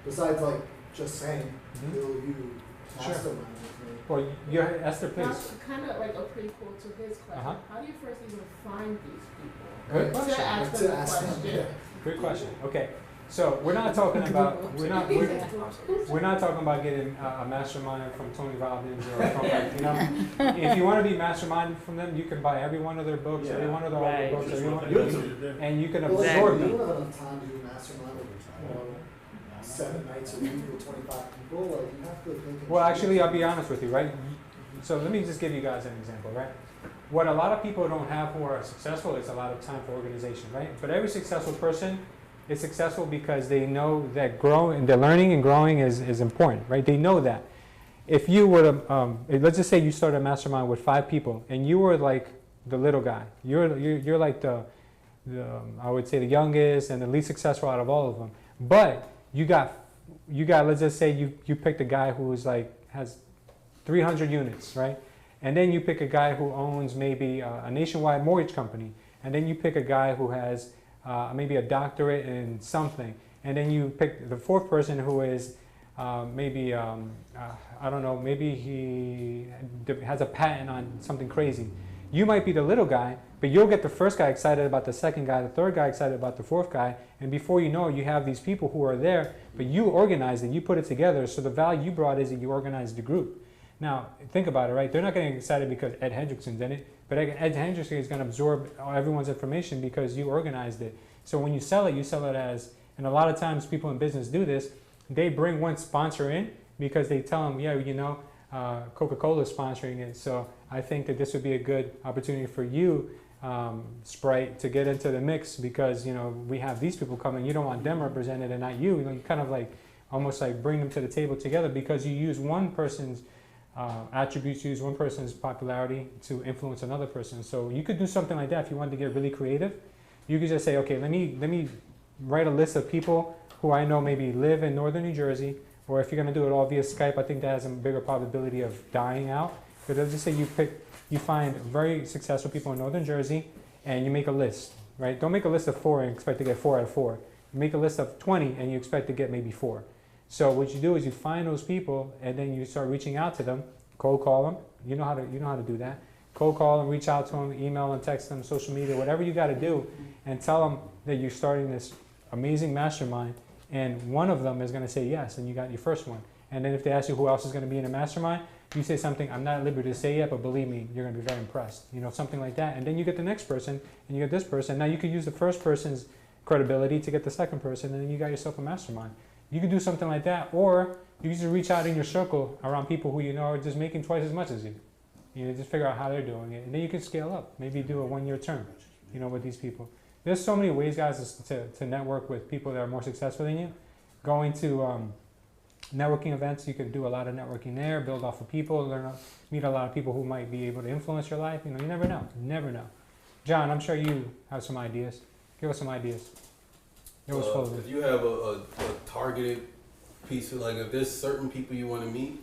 besides like just saying, will you mastermind with me? Well, Esther, please. That's kind of like a prequel to his question. Uh-huh. How do you first even find these people? Good To question. ask them the question. Good question. Okay, so we're not talking about we're not talking about getting a mastermind from Tony Robbins or from if you want to be masterminded from them, you can buy every one of their books, every one of their Right. audio books, every one YouTube. and you can Well, absorb you them. don't have enough time to do a mastermind with 7 nights a week with 25 people. Like, you have to think. Well, actually, I'll be honest with you, right? So let me just give you guys an example, right? What a lot of people don't have who are successful is a lot of time for organization, right? But every successful person is successful because they know that the learning and growing is important, right? They know that. If you were to, let's just say you started a mastermind with 5 people, and you were like the little guy. You're like the I would say the youngest and the least successful out of all of them. But you got let's just say you picked a guy who is like has 300 units, right? And then you pick a guy who owns maybe a nationwide mortgage company. And then you pick a guy who has maybe a doctorate in something. And then you pick the fourth person who is maybe, I don't know, maybe he has a patent on something crazy. You might be the little guy, but you'll get the first guy excited about the second guy, the third guy excited about the fourth guy, and before you know it, you have these people who are there, but you organized it, you put it together, so the value you brought is that you organized the group. Now, think about it, right? They're not getting excited because Ed Hendrickson's in it, but Ed Hendrickson is going to absorb everyone's information because you organized it. So when you sell it as, and a lot of times people in business do this, they bring one sponsor in because they tell them, yeah, you know, Coca-Cola is sponsoring it, so I think that this would be a good opportunity for you, Sprite, to get into the mix because, you know, we have these people coming. You don't want them represented and not you. You know, you kind of like almost like bring them to the table together because you use one person's attributes, use one person's popularity to influence another person. So you could do something like that if you wanted to get really creative. You could just say, okay, let me write a list of people who I know maybe live in northern New Jersey, or if you're going to do it all via Skype, I think that has a bigger probability of dying out. But let's just say you find very successful people in northern Jersey, and you make a list, right? Don't make a list of 4 and expect to get 4 out of 4. You make a list of 20, and you expect to get maybe 4. So what you do is you find those people, and then you start reaching out to them, cold call them. You know how to do that. Cold call them, reach out to them, email them, text them, social media, whatever you got to do, and tell them that you're starting this amazing mastermind. And one of them is going to say yes, and you got your first one. And then if they ask you who else is going to be in the mastermind, you say something, I'm not at liberty to say yet, but believe me, you're going to be very impressed. You know, something like that. And then you get the next person, and you get this person. Now you could use the first person's credibility to get the second person, and then you got yourself a mastermind. You could do something like that, or you just reach out in your circle around people who you know are just making twice as much as you. You know, just figure out how they're doing it, and then you can scale up. Maybe do a 1-year term, you know, with these people. There's so many ways, guys, to network with people that are more successful than you. Going to networking events, you can do a lot of networking there, build off of people, meet a lot of people who might be able to influence your life. You know, you never know. You never know. John, I'm sure you have some ideas. Give us some ideas. If you have a targeted piece of, like, if there's certain people you want to meet,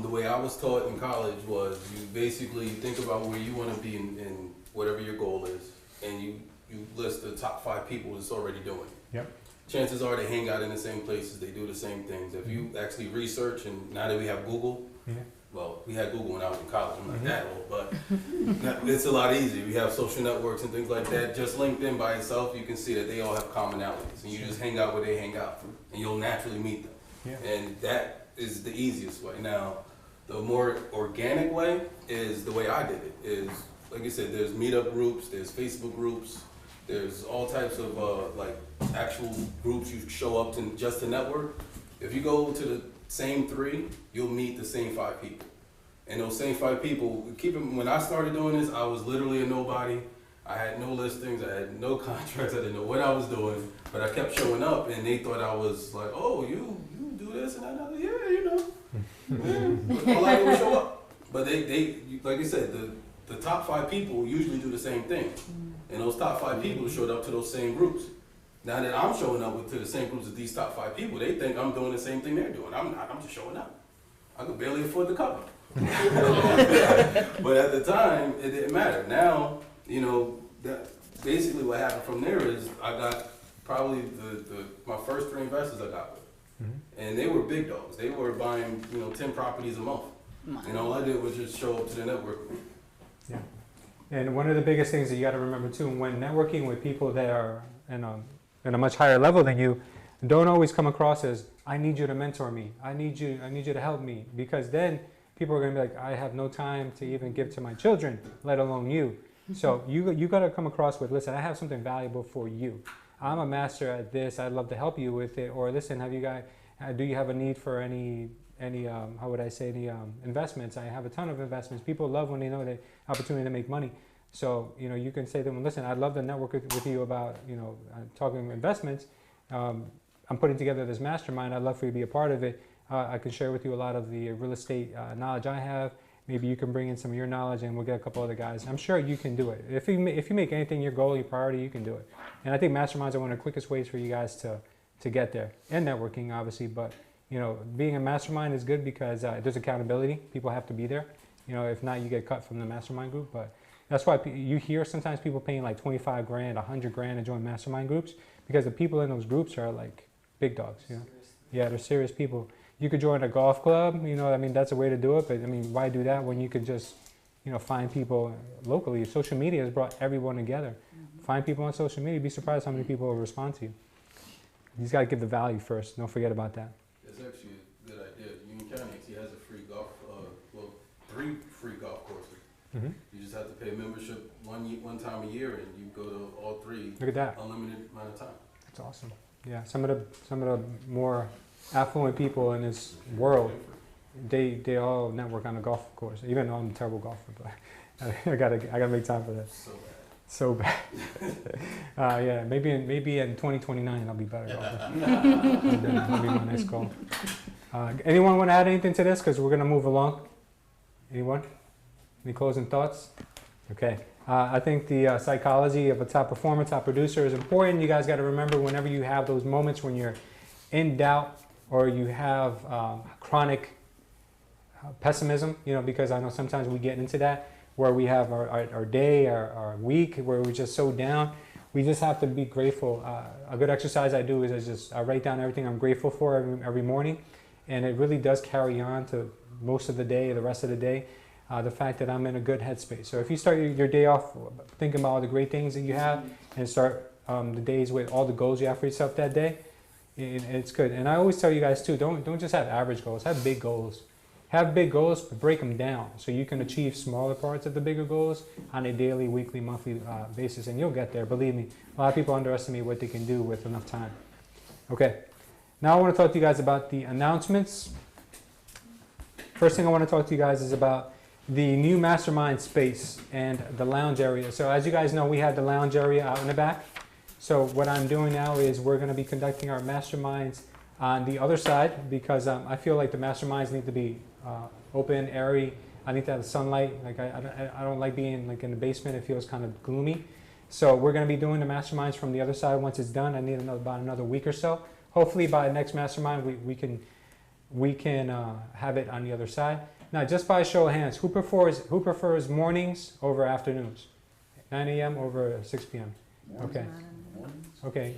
the way I was taught in college was you basically think about where you want to be in whatever your goal is, and you list the top 5 people that's already doing it. Yep. Chances are they hang out in the same places, they do the same things. If you actually research, and now that we have Google, well, we had Google when I was in college, I'm not that old, but it's a lot easier. We have social networks and things like that. Just LinkedIn by itself, you can see that they all have commonalities, and you just hang out where they hang out, and you'll naturally meet them. Yeah. And that is the easiest way. Now, the more organic way is the way I did it, is, like I said, there's meetup groups, there's Facebook groups, there's all types of like actual groups you show up to just to network. If you go to the same 3, you'll meet the same 5 people. And those same 5 people, when I started doing this, I was literally a nobody. I had no listings, I had no contracts, I didn't know what I was doing, but I kept showing up, and they thought I was like, oh, you do this and that, and yeah, you know. Yeah. All I do is show up. But they like I said, the top 5 people usually do the same thing. And those top 5 people showed up to those same groups. Now that I'm showing up to the same groups as these top 5 people, they think I'm doing the same thing they're doing. I'm not, I'm just showing up. I could barely afford the cover. But at the time, it didn't matter. Now, you know, basically what happened from there is I got probably my first 3 investors I got with. And they were big dogs. They were buying, 10 properties a month. And all I did was just show up to the network. Yeah. And one of the biggest things that you got to remember too, when networking with people that are in a much higher level than you, don't always come across as, I need you to mentor me. I need you to help me. Because then people are going to be like, I have no time to even give to my children, let alone you. So you got to come across with, listen, I have something valuable for you. I'm a master at this. I'd love to help you with it. Or listen, do you have a need for any how would I say, any investments? I have a ton of investments. People love when they know the opportunity to make money. So, you can say to them, listen, I'd love to network with you about, talking investments. I'm putting together this mastermind. I'd love for you to be a part of it. I can share with you a lot of the real estate knowledge I have. Maybe you can bring in some of your knowledge, and we'll get a couple other guys. I'm sure you can do it. If you make anything your goal, your priority, you can do it. And I think masterminds are one of the quickest ways for you guys to get there. And networking, obviously, but being a mastermind is good because there's accountability. People have to be there. You know, if not, you get cut from the mastermind group. But that's why you hear sometimes people paying like 25 grand, 100 grand to join mastermind groups, because the people in those groups are like big dogs, you know. Yeah, they're serious people. You could join a golf club, you know, I mean, that's a way to do it, but I mean, why do that when you could just, you know, find people locally? Social media has brought everyone together. Find people on social media, be surprised how many people will respond to you. You just got to give the value first, don't forget about that. It's actually a good idea. Union County actually has a free golf, well, 3 free golf courses. You just have to pay a membership one time a year, and you go to all 3. Look at that. Unlimited amount of time. That's awesome. Yeah, some of the more affluent people in this world, they all network on a golf course. Even though I'm a terrible golfer, but I gotta make time for that. So bad. Yeah, maybe in 2029 I'll be better golfer. That'll be my next goal. Anyone want to add anything to this? Because we're gonna move along. Anyone? Any closing thoughts? Okay. I think the psychology of a top performer, top producer is important. You guys got to remember, whenever you have those moments when you're in doubt or you have chronic pessimism, you know, because I know sometimes we get into that, where we have our day, our week, where we're just so down. We just have to be grateful. A good exercise I do is I write down everything I'm grateful for every morning, and it really does carry on to most of the day, the rest of the day. The fact that I'm in a good headspace. So if you start your day off thinking about all the great things that you have, and start the days with all the goals you have for yourself that day, it's good. And I always tell you guys too, don't just have average goals, have big goals. Have big goals, but break them down so you can achieve smaller parts of the bigger goals on a daily, weekly, monthly basis, and you'll get there. Believe me, a lot of people underestimate what they can do with enough time. Okay, now I want to talk to you guys about the announcements. First thing I want to talk to you guys is about the new mastermind space and the lounge area. So as you guys know, we have the lounge area out in the back. So what I'm doing now is we're going to be conducting our masterminds on the other side, because I feel like the masterminds need to be open, airy. I need to have sunlight. Like I don't like being like in the basement. It feels kind of gloomy. So we're going to be doing the masterminds from the other side once it's done. I need about another week or so. Hopefully by the next mastermind we can have it on the other side. Now, just by a show of hands, who prefers mornings over afternoons? 9 a.m. over 6 p.m. Okay. Okay.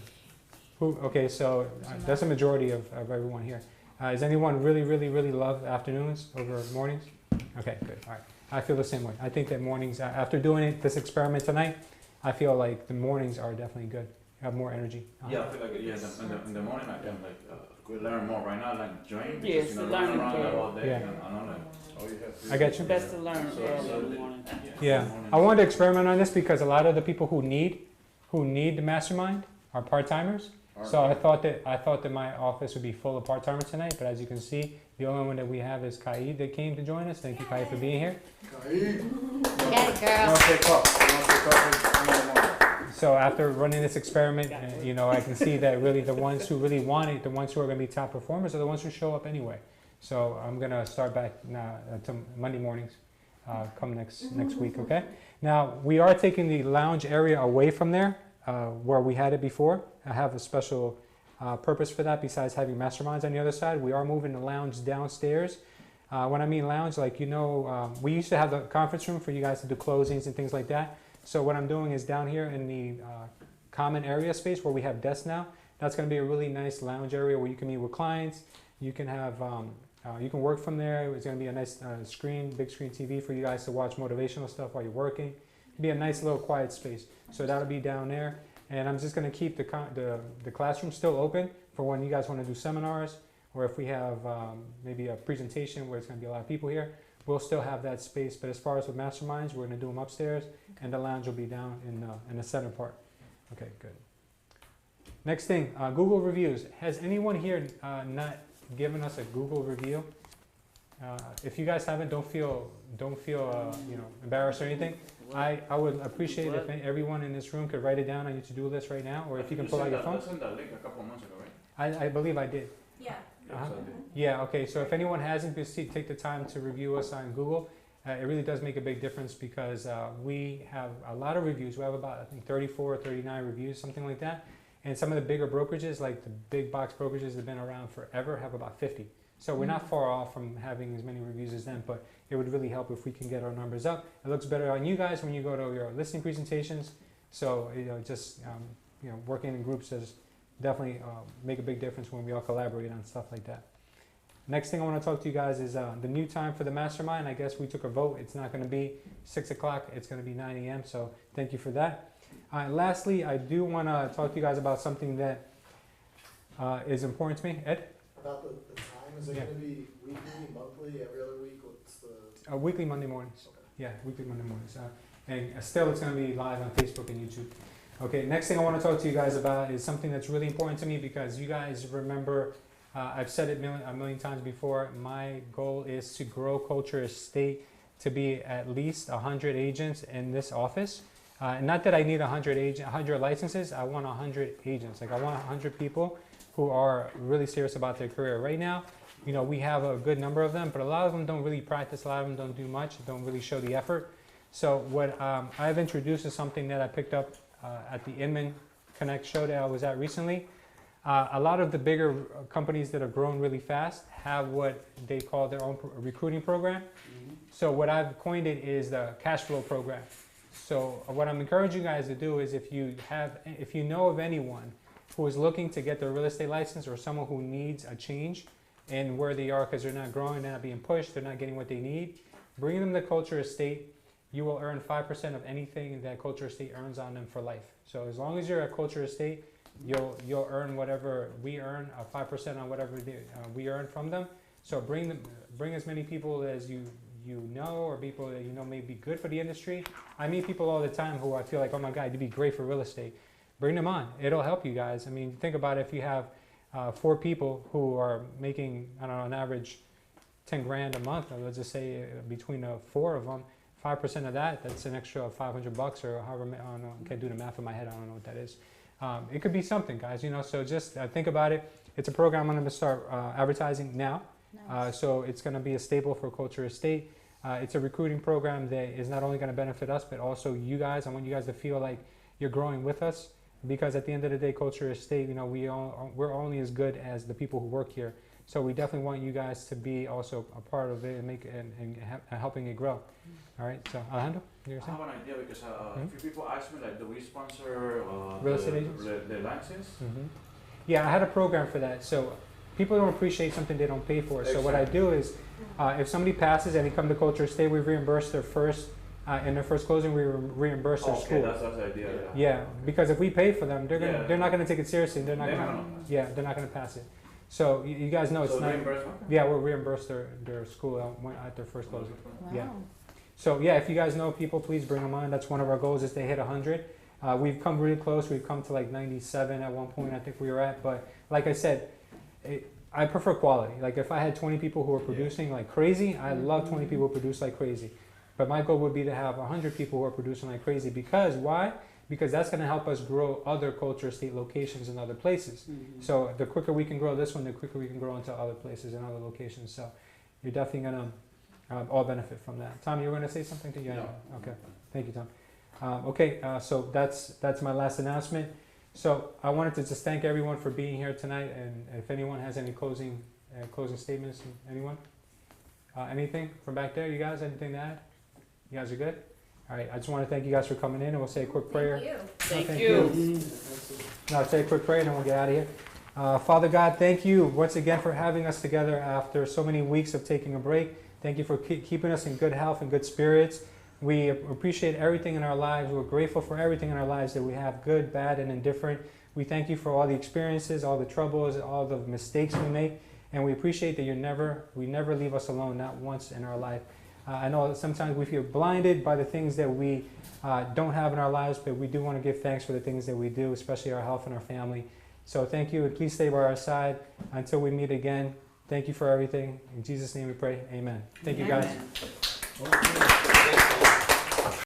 Okay. So that's a majority of everyone here. Does anyone really love afternoons over mornings? Okay, good. All right. I feel the same way. I think that mornings, after doing this experiment tonight, I feel like the mornings are definitely good. You have more energy. Yeah, I feel like in the morning I can could learn more. Right now, I like enjoying Yes, because, learning run around curve. all day, Yeah. and I'm like, oh, you have to. I get you. Best to learn So- early so in the the- morning. Yeah, I wanted to experiment on this because a lot of the people who need the mastermind are part-timers. So I thought that my office would be full of part-timers tonight, but as you can see, the only one that we have is Kaid that came to join us. Thank you, Kaid, for being here. Get it, You girl. don't take off. You don't take off in the morning. So after running this experiment, you know, I can see that really the ones who really want it, the ones who are going to be top performers, are the ones who show up anyway. So I'm going to start back now to Monday mornings, come next week. Okay. Now we are taking the lounge area away from there, where we had it before. I have a special purpose for that. Besides having masterminds on the other side, we are moving the lounge downstairs. When I mean lounge, like, you know, we used to have the conference room for you guys to do closings and things like that. So what I'm doing is down here in the common area space where we have desks now, that's going to be a really nice lounge area where you can meet with clients. You can have, you can work from there. It's going to be a nice big screen TV for you guys to watch motivational stuff while you're working. It'll be a nice little quiet space. So that'll be down there. And I'm just going to keep the classroom still open for when you guys want to do seminars, or if we have maybe a presentation where it's going to be a lot of people here. We'll still have that space, but as far as with masterminds, we're going to do them upstairs, and the lounge will be down in the center part. Okay, good. Next thing, Google reviews. Has anyone here not given us a Google review? If you guys haven't, don't feel you know, embarrassed or anything. I would appreciate if everyone in this room could write it down on your to-do list right now, or if you can pull out your phone. I sent that link a couple months ago, right? I believe I did. Yeah. Yeah, okay, so if anyone hasn't, just take the time to review us on Google. It really does make a big difference because we have a lot of reviews. We have about, I think, 34 or 39 reviews, something like that. And some of the bigger brokerages, like the big box brokerages that have been around forever, have about 50. So we're not far off from having as many reviews as them, but it would really help if we can get our numbers up. It looks better on you guys when you go to your listing presentations. So, just, working in groups does definitely make a big difference when we all collaborate on stuff like that. Next thing I want to talk to you guys is the new time for the mastermind. I guess we took a vote. It's not going to be 6 o'clock. It's going to be 9 a.m. So thank you for that. Lastly, I do want to talk to you guys about something that is important to me. Ed? About the time, is it Yeah. gonna be weekly, monthly, every other week, what's the? Weekly Monday mornings. Okay. Yeah, weekly Monday mornings. And still it's going to be live on Facebook and YouTube. Okay, next thing I want to talk to you guys about is something that's really important to me because you guys remember, I've said it a million times before, my goal is to grow Culture Estate to be at least 100 agents in this office. Not that I need 100 licenses, I want 100 agents. Like I want 100 people who are really serious about their career. Right now, we have a good number of them, but a lot of them don't really practice, a lot of them don't do much, don't really show the effort. So what I've introduced is something that I picked up at the Inman Connect show that I was at recently. A lot of the bigger companies that have grown really fast have what they call their own recruiting program. So what I've coined it is the cash flow program. So what I'm encouraging you guys to do is if you know of anyone who is looking to get their real estate license or someone who needs a change in where they are because they're not growing, they're not being pushed, they're not getting what they need, bring them to Culture Estate. You will earn 5% of anything that Culture Estate earns on them for life. So as long as you're at Culture Estate, you'll earn whatever we earn, 5% on whatever we earn from them. So bring as many people as you know or people that may be good for the industry. I meet people all the time who I feel like, oh my God, you'd be great for real estate. Bring them on. It'll help you guys. I mean, think about it. If you have 4 people who are making, I don't know, an average 10 grand a month, let's just say between the 4 of them, 5% of that's an extra $500 or however, I don't know, I can't do the math in my head, I don't know what that is. It could be something, guys, so just think about it. It's a program I'm going to start advertising now. Nice. So it's going to be a staple for Culture Estate. It's a recruiting program that is not only going to benefit us, but also you guys. I want you guys to feel like you're growing with us because at the end of the day, Culture Estate, we're only as good as the people who work here. So we definitely want you guys to be also a part of it and helping it grow. All right, so Alejandro, you were I saying? have an idea because a few people ask me like, do we sponsor Real estate agents? the license? Yeah, I had a program for that. So people don't appreciate something they don't pay for. So what I do is, if somebody passes and they come to Culture Estate, we reimburse their first, in their first closing, we reimburse their school. That's the idea. Yeah, because if we pay for them, they're not gonna take it seriously. They're not They're gonna, not. they're not gonna pass it. So you guys know it's So not. reimbursement? Yeah, we'll reimburse their school at their first closing. Wow. Yeah. So yeah, if you guys know people, please bring them on. That's one of our goals is to hit 100. We've come really close. We've come to like 97 at one point, I think we were at. But like I said, I prefer quality. Like if I had 20 people who are producing like crazy, I love 20 people who produce like crazy. But my goal would be to have 100 people who are producing like crazy. Because why? Because that's going to help us grow other Culture Estate locations in other places. So the quicker we can grow this one, the quicker we can grow into other places and other locations. So you're definitely going to all benefit from that. Tom, you were going to say something to you? No. Okay. Thank you, Tom. Okay, so that's my last announcement. So I wanted to just thank everyone for being here tonight. And if anyone has any closing statements, anyone? Anything from back there? You guys, anything to add? You guys are good? All right, I just want to thank you guys for coming in, and we'll say a quick prayer. Thank you. Thank you. No, I'll say a quick prayer, and then we'll get out of here. Father God, thank you once again for having us together after so many weeks of taking a break. Thank you for keeping us in good health and good spirits. We appreciate everything in our lives. We're grateful for everything in our lives that we have, good, bad, and indifferent. We thank you for all the experiences, all the troubles, all the mistakes we make, and we appreciate that we never leave us alone, not once in our life. I know that sometimes we feel blinded by the things that we don't have in our lives, but we do want to give thanks for the things that we do, especially our health and our family. So thank you, and please stay by our side until we meet again. Thank you for everything. In Jesus' name we pray, amen. Thank you, guys. Amen.